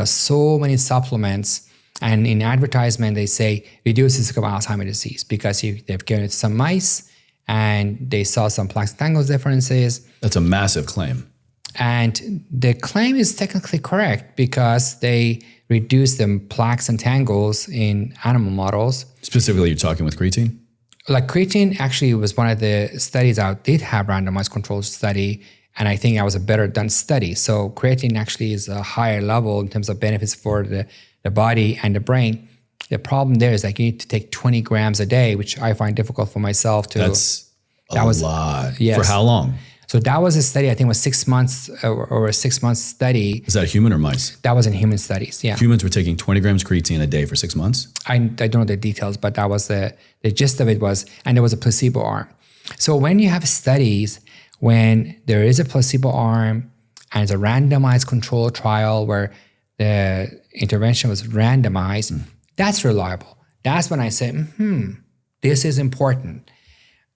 so many supplements. And in advertisement, they say reduce risk of Alzheimer's disease because they've given it to some mice and they saw some plaques and tangles differences. That's a massive claim. And the claim is technically correct because they reduced the plaques and tangles in animal models. Specifically, you're talking with creatine? Like creatine actually was one of the studies I did have randomized controlled study. And I think that was a better done study. So creatine actually is a higher level in terms of benefits for the body and the brain. The problem there is that you need to take 20 grams a day, which I find difficult for myself to. That was a lot. Yes. For how long? So that was a study, I think it was 6 months or a 6 month study. Is that human or mice? That was in human studies, yeah. Humans were taking 20 grams creatine a day for 6 months? I don't know the details, but that was the gist of it was, and there was a placebo arm. So when you have studies, when there is a placebo arm and it's a randomized control trial where the intervention was randomized, that's reliable. That's when I say, this is important.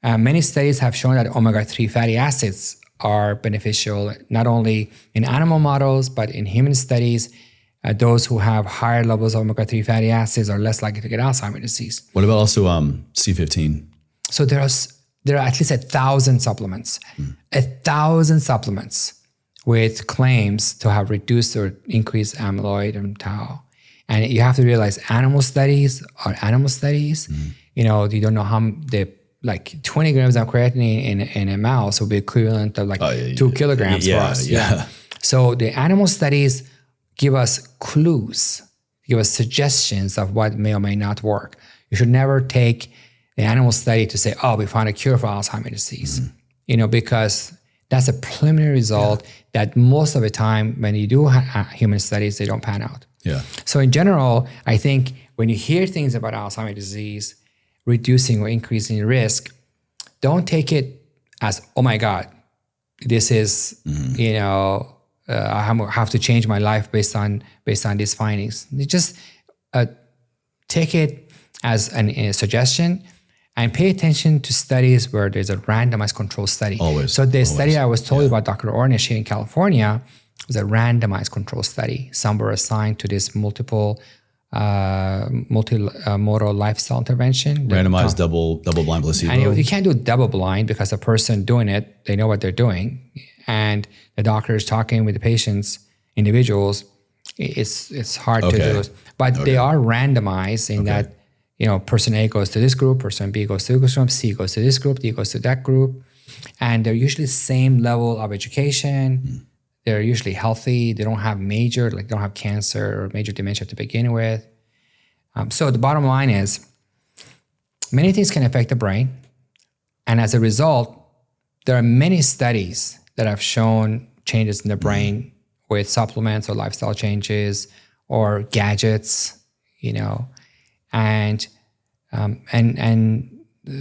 Many studies have shown that omega-3 fatty acids are beneficial, not only in animal models, but in human studies. Those who have higher levels of omega-3 fatty acids are less likely to get Alzheimer's disease. What about also C15? So there are at least 1,000 supplements, 1,000 supplements with claims to have reduced or increased amyloid and tau. And you have to realize animal studies are animal studies. You don't know how like 20 grams of creatinine in a mouse will be equivalent of 2 kilograms for us. So the animal studies give us clues, give us suggestions of what may or may not work. You should never take the animal study to say, we found a cure for Alzheimer's disease, because that's a preliminary result that most of the time when you do human studies, they don't pan out. Yeah. So in general, I think when you hear things about Alzheimer's disease, reducing or increasing risk, don't take it as, oh my God, this is, I have to change my life based on these findings. You just take it as a suggestion and pay attention to studies where there's a randomized control study. Always. So the study I was told about Dr. Ornish here in California was a randomized control study. Some were assigned to this multimodal lifestyle intervention. Randomized double-blind placebo. And you can't do double blind because the person doing it, they know what they're doing. And the doctor is talking with the patients, individuals. It's hard to do. But they are randomized in that, person A goes to this group, person B goes to this group, C goes to this group, D goes to that group. And they're usually same level of education. They're usually healthy. They don't have don't have cancer or major dementia to begin with. So the bottom line is many things can affect the brain. And as a result, there are many studies that have shown changes in the brain with supplements or lifestyle changes or gadgets, and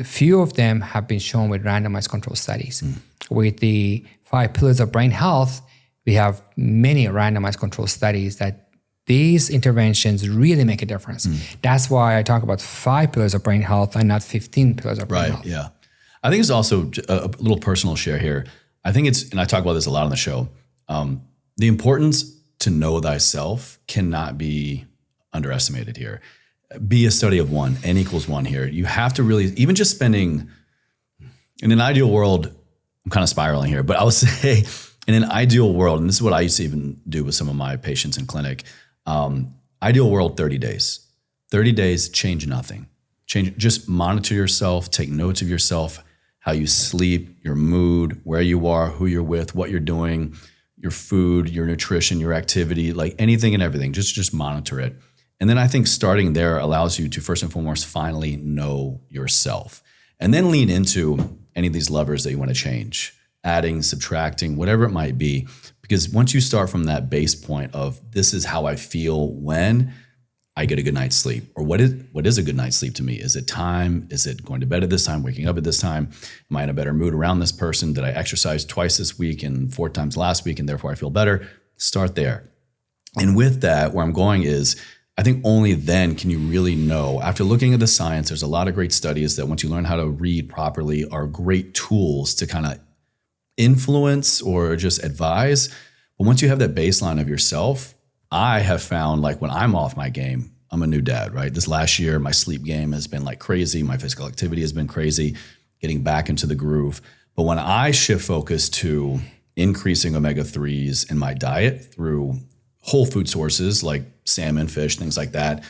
few of them have been shown with randomized control studies. With the 5 pillars of brain health, we have many randomized control studies that these interventions really make a difference. That's why I talk about 5 pillars of brain health and not 15 pillars of brain health. Right, yeah. I think it's also a little personal share here. I think and I talk about this a lot on the show, the importance to know thyself cannot be underestimated here. Be a study of 1, N equals 1 here. You have to really, even just spending, in an ideal world, I'm kind of spiraling here, but I would say in an ideal world, and this is what I used to even do with some of my patients in clinic, ideal world, 30 days. 30 days, change nothing. Just monitor yourself, take notes of yourself, how you sleep, your mood, where you are, who you're with, what you're doing, your food, your nutrition, your activity, like anything and everything. Just monitor it. And then I think starting there allows you to first and foremost finally know yourself. And then lean into any of these levers that you want to change, adding, subtracting, whatever it might be. Because once you start from that base point of this is how I feel when I get a good night's sleep, or what is a good night's sleep to me? Is it time? Is it going to bed at this time, waking up at this time? Am I in a better mood around this person? Did I exercise twice this week and 4 times last week and therefore I feel better? Start there. And with that, where I'm going is, I think only then can you really know. After looking at the science, there's a lot of great studies that once you learn how to read properly are great tools to kind of influence or just advise. But once you have that baseline of yourself, I have found like when I'm off my game, I'm a new dad, right? This last year, my sleep game has been like crazy. My physical activity has been crazy, getting back into the groove. But when I shift focus to increasing omega-3s in my diet through whole food sources like salmon, fish, things like that,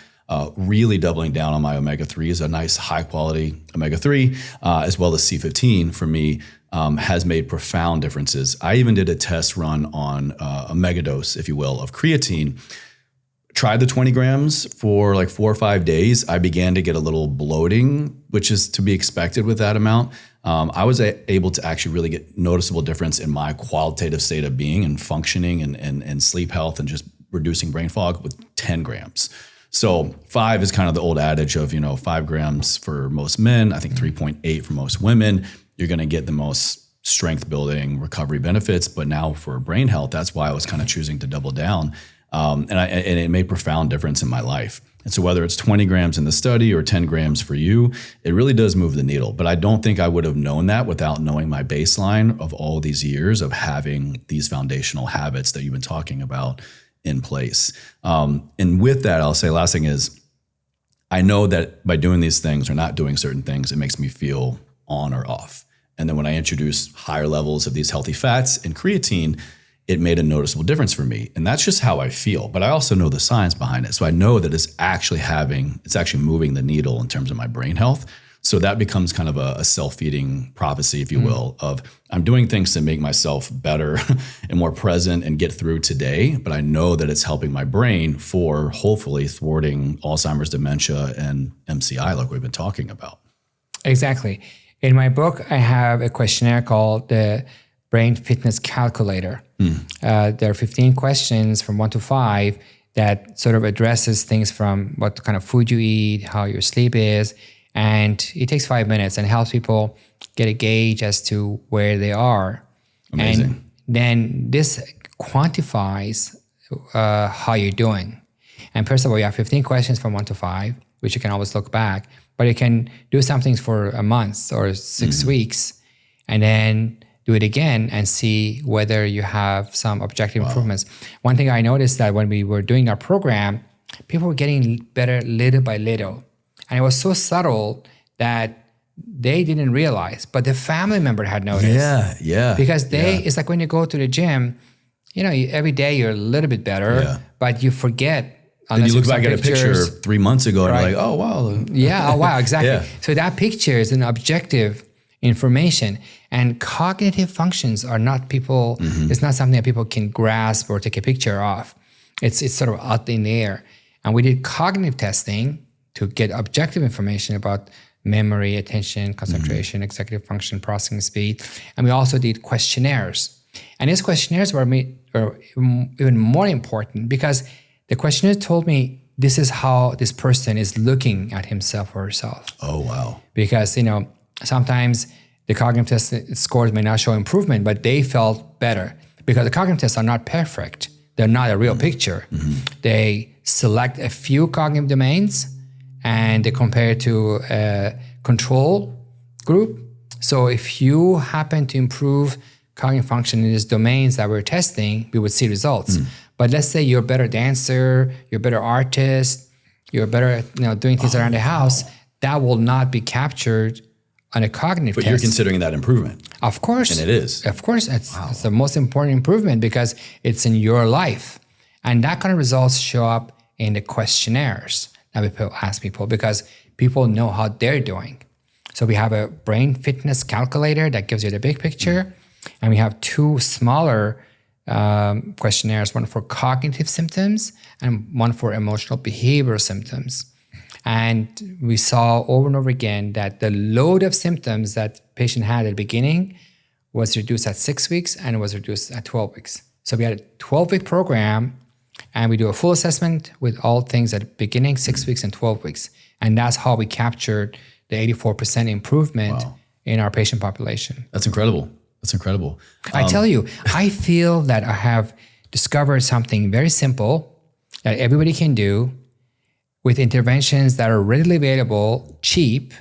really doubling down on my omega-3s, a nice high quality omega-3, as well as C15 for me, has made profound differences. I even did a test run on a megadose, if you will, of creatine. Tried the 20 grams for like 4 or 5 days. I began to get a little bloating, which is to be expected with that amount. I was able to actually really get noticeable difference in my qualitative state of being and functioning and sleep health and just reducing brain fog with 10 grams. So 5 is kind of the old adage of, 5 grams for most men, I think 3.8 for most women. You're going to get the most strength building recovery benefits. But now for brain health, that's why I was kind of choosing to double down. And it made profound difference in my life. And so whether it's 20 grams in the study or 10 grams for you, it really does move the needle. But I don't think I would have known that without knowing my baseline of all these years of having these foundational habits that you've been talking about in place. And with that, I'll say last thing is, I know that by doing these things or not doing certain things, it makes me feel on or off. And then when I introduce higher levels of these healthy fats and creatine, it made a noticeable difference for me. And that's just how I feel. But I also know the science behind it. So I know that it's actually moving the needle in terms of my brain health. So that becomes kind of a self-feeding prophecy, if you will, of I'm doing things to make myself better and more present and get through today. But I know that it's helping my brain for hopefully thwarting Alzheimer's, dementia, and MCI like we've been talking about. Exactly. In my book, I have a questionnaire called the Brain Fitness Calculator. There are 15 questions from 1 to 5 that sort of addresses things from what kind of food you eat, how your sleep is, and it takes 5 minutes and helps people get a gauge as to where they are. Amazing. And then this quantifies how you're doing. And first of all, you have 15 questions from 1 to 5, which you can always look back, but you can do some things for a month or 6 weeks, and then do it again and see whether you have some objective improvements. One thing I noticed that when we were doing our program, people were getting better little by little. And it was so subtle that they didn't realize, but the family member had noticed. Yeah. Because it's like when you go to the gym, every day you're a little bit better, but you forget. And you look back at a picture 3 months ago and you're like, oh, wow. Yeah, wow, exactly. Yeah. So that picture is an objective information, and cognitive functions are not people, it's not something that people can grasp or take a picture of. It's sort of out in the air. And we did cognitive testing to get objective information about memory, attention, concentration, executive function, processing speed. And we also did questionnaires. And these questionnaires were even more important because the questionnaire told me this is how this person is looking at himself or herself. Oh, wow. Because, sometimes the cognitive test scores may not show improvement, but they felt better because the cognitive tests are not perfect. They're not a real picture. They select a few cognitive domains and they compare it to a control group. So if you happen to improve cognitive function in these domains that we're testing, we would see results. But let's say you're a better dancer, you're a better artist, you're better at doing things around the house, that will not be captured on a cognitive test. But you're considering that improvement. Of course. And it is. Of course. It's the most important improvement because it's in your life. And that kind of results show up in the questionnaires that we ask people because people know how they're doing. So we have a brain fitness calculator that gives you the big picture. And we have 2 smaller questionnaires, one for cognitive symptoms and one for emotional behavioral symptoms. And we saw over and over again that the load of symptoms that patient had at the beginning was reduced at 6 weeks and it was reduced at 12 weeks. So we had a 12-week program and we do a full assessment with all things at the beginning, 6 weeks and 12 weeks. And that's how we captured the 84% improvement in our patient population. That's incredible. I tell you, I feel that I have discovered something very simple that everybody can do with interventions that are readily available, cheap,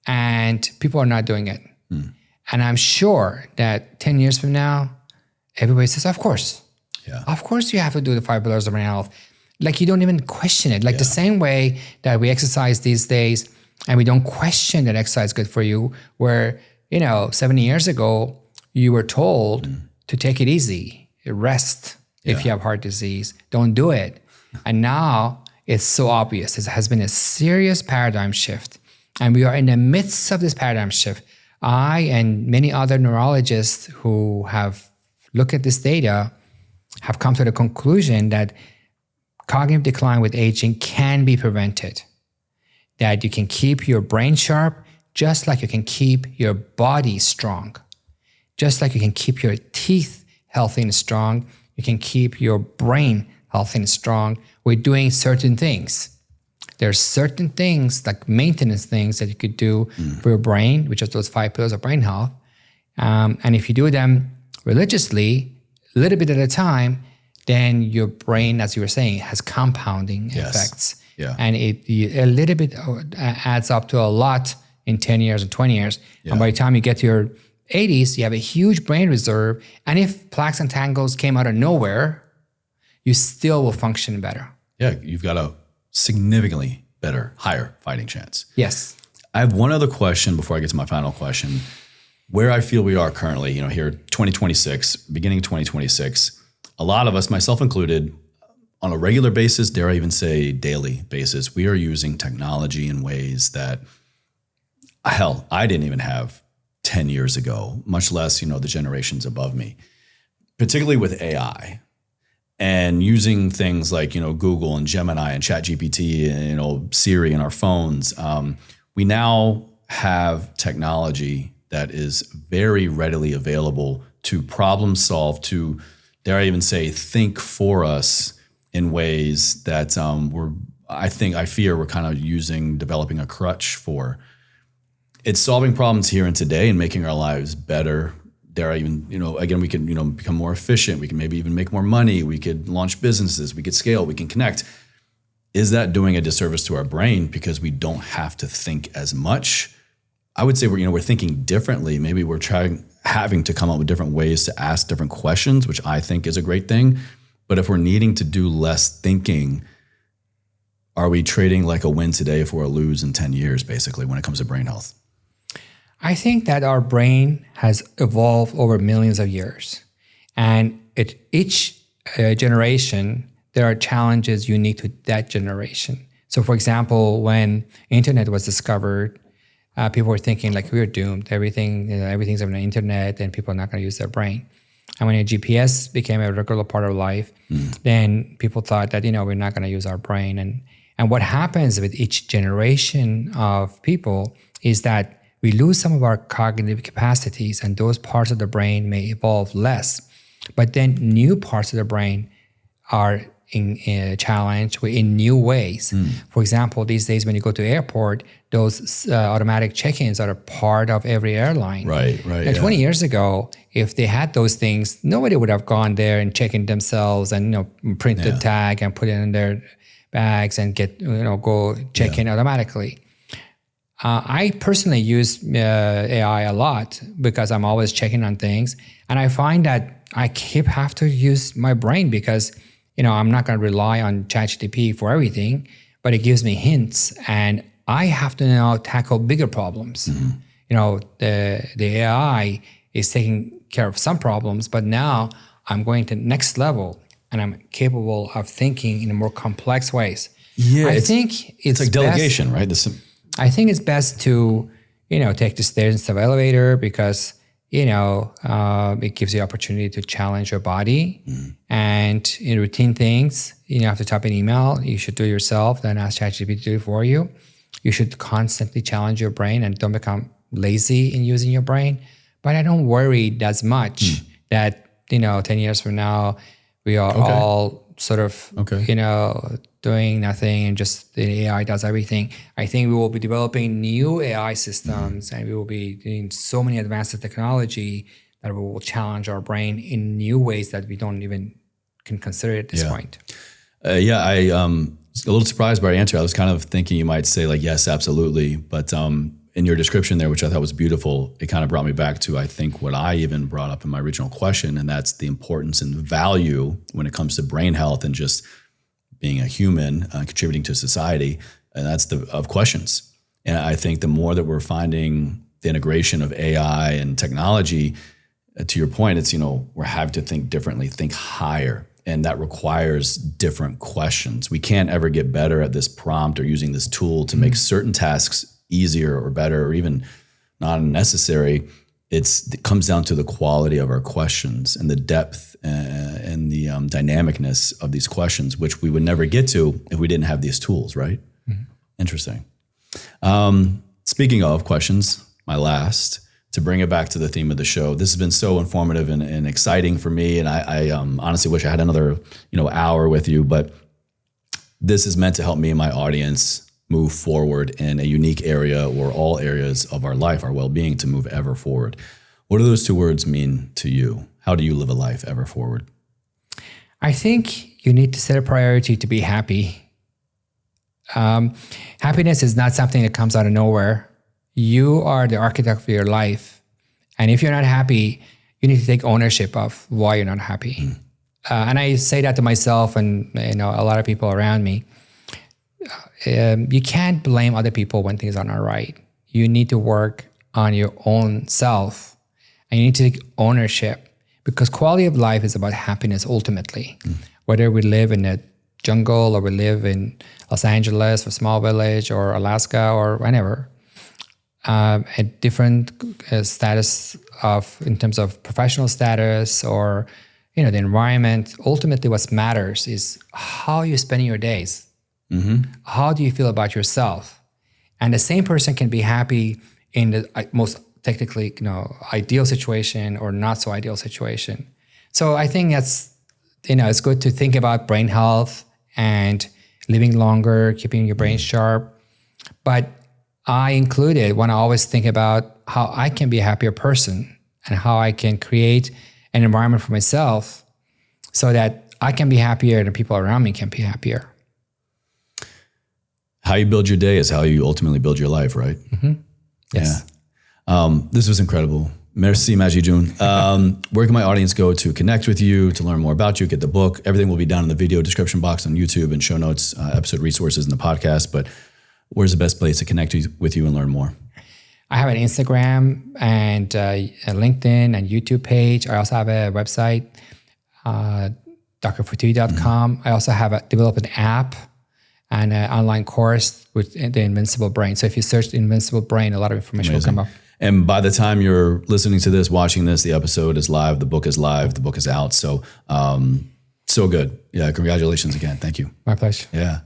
and people are not doing it. And I'm sure that 10 years from now, everybody says, of course. Yeah. Of course you have to do the 5 pillars of brain health. Like you don't even question it. Like the same way that we exercise these days and we don't question that exercise is good for you, where, 70 years ago, you were told to take it easy, rest if you have heart disease, don't do it. And now it's so obvious. It has been a serious paradigm shift. And we are in the midst of this paradigm shift. I and many other neurologists who have looked at this data have come to the conclusion that cognitive decline with aging can be prevented. That you can keep your brain sharp, just like you can keep your body strong, just like you can keep your teeth healthy and strong, you can keep your brain healthy and strong with doing certain things. There are certain things, like maintenance things, that you could do for your brain, which is those 5 pillars of brain health. And if you do them religiously, a little bit at a time, then your brain, as you were saying, has compounding effects. Yeah. And a little bit adds up to a lot in 10 years and 20 years. Yeah. And by the time you get to your 80s, you have a huge brain reserve. And if plaques and tangles came out of nowhere, you still will function better. Yeah, you've got a significantly better, higher fighting chance. Yes. I have one other question before I get to my final question. Where I feel we are currently, here 2026, beginning of 2026, a lot of us, myself included, on a regular basis, dare I even say daily basis, we are using technology in ways that, hell, I didn't even have 10 years ago, much less, the generations above me, particularly with AI. And using things like, Google and Gemini and ChatGPT and, Siri in our phones, we now have technology that is very readily available to problem solve, to, dare I even say, think for us in ways that I fear we're kind of developing a crutch for. It's solving problems here and today and making our lives better. Dare I even, again, we can, become more efficient. We can maybe even make more money. We could launch businesses. We could scale. We can connect. Is that doing a disservice to our brain because we don't have to think as much? I would say we're thinking differently. Maybe we're having to come up with different ways to ask different questions, which I think is a great thing. But if we're needing to do less thinking, are we trading like a win today for a lose in 10 years, basically, when it comes to brain health? I think that our brain has evolved over millions of years. And at each generation, there are challenges unique to that generation. So for example, when internet was discovered, people were thinking like we're doomed. Everything's on the internet and people are not going to use their brain. And when a GPS became a regular part of life, then people thought that, we're not going to use our brain. And what happens with each generation of people is that we lose some of our cognitive capacities, and those parts of the brain may evolve less. But then new parts of the brain are challenged in new ways. For example, these days when you go to airport, those automatic check-ins are a part of every airline. Right. And 20 years ago, if they had those things, nobody would have gone there and check in themselves and print the tag and put it in their bags and go check in automatically. I personally use AI a lot because I'm always checking on things. And I find that I have to use my brain because, I'm not going to rely on ChatGPT for everything, but it gives me hints. And I have to now tackle bigger problems. The AI is taking care of some problems, but now I'm going to the next level and I'm capable of thinking in more complex ways. Yeah, I think it's like delegation, right? I think it's best to, take the stairs instead of elevator because, it gives you the opportunity to challenge your body. And in routine things, you have to type an email, you should do it yourself, then ask ChatGPT to do it for you. You should constantly challenge your brain and don't become lazy in using your brain. But I don't worry as much that, 10 years from now, we are all sort of, doing nothing and just the AI does everything. I think we will be developing new AI systems and we will be doing so many advanced technology that we will challenge our brain in new ways that we don't even can consider at this point. I was a little surprised by your answer. I was kind of thinking you might say like, yes, absolutely. But in your description there, which I thought was beautiful, it kind of brought me back to, I think, what I even brought up in my original question, and that's the importance and value when it comes to brain health and just being a human, contributing to society, and that's of questions. And I think the more that we're finding the integration of AI and technology, to your point, it's, we're having to think differently, think higher. And that requires different questions. We can't ever get better at this prompt or using this tool to make certain tasks easier or better or even not unnecessary. It comes down to the quality of our questions and the depth and the dynamicness of these questions, which we would never get to if we didn't have these tools, right? Interesting. Speaking of questions, my last, to bring it back to the theme of the show, this has been so informative and exciting for me. And I honestly wish I had another, hour with you, but this is meant to help me and my audience move forward in a unique area or all areas of our life, our well-being, to move ever forward. What do those two words mean to you? How do you live a life ever forward? I think you need to set a priority to be happy. Happiness is not something that comes out of nowhere. You are the architect of your life. And if you're not happy, you need to take ownership of why you're not happy. And I say that to myself and a lot of people around me. You can't blame other people when things are not right. You need to work on your own self, and you need to take ownership, because quality of life is about happiness ultimately. Whether we live in a jungle or we live in Los Angeles or small village or Alaska or wherever, a different status in terms of professional status or the environment. Ultimately, what matters is how you're spending your days. How do you feel about yourself? And the same person can be happy in the most technically, ideal situation or not so ideal situation. So I think that's, it's good to think about brain health and living longer, keeping your brain sharp. But I included when I always think about how I can be a happier person and how I can create an environment for myself so that I can be happier and the people around me can be happier. How you build your day is how you ultimately build your life, right? Yes. Yeah. This was incredible. Merci, Majid. Where can my audience go to connect with you, to learn more about you, get the book? Everything will be down in the video description box on YouTube and show notes, episode resources in the podcast. But where's the best place to connect with you and learn more? I have an Instagram and a LinkedIn and YouTube page. I also have a website, drfotuhi.com. I also have developed an app and an online course with the Invincible Brain. So if you search Invincible Brain, a lot of information will come up. And by the time you're listening to this, watching this, the episode is live, the book is live, the book is out. So, so good. Yeah, congratulations again. Thank you. My pleasure. Yeah.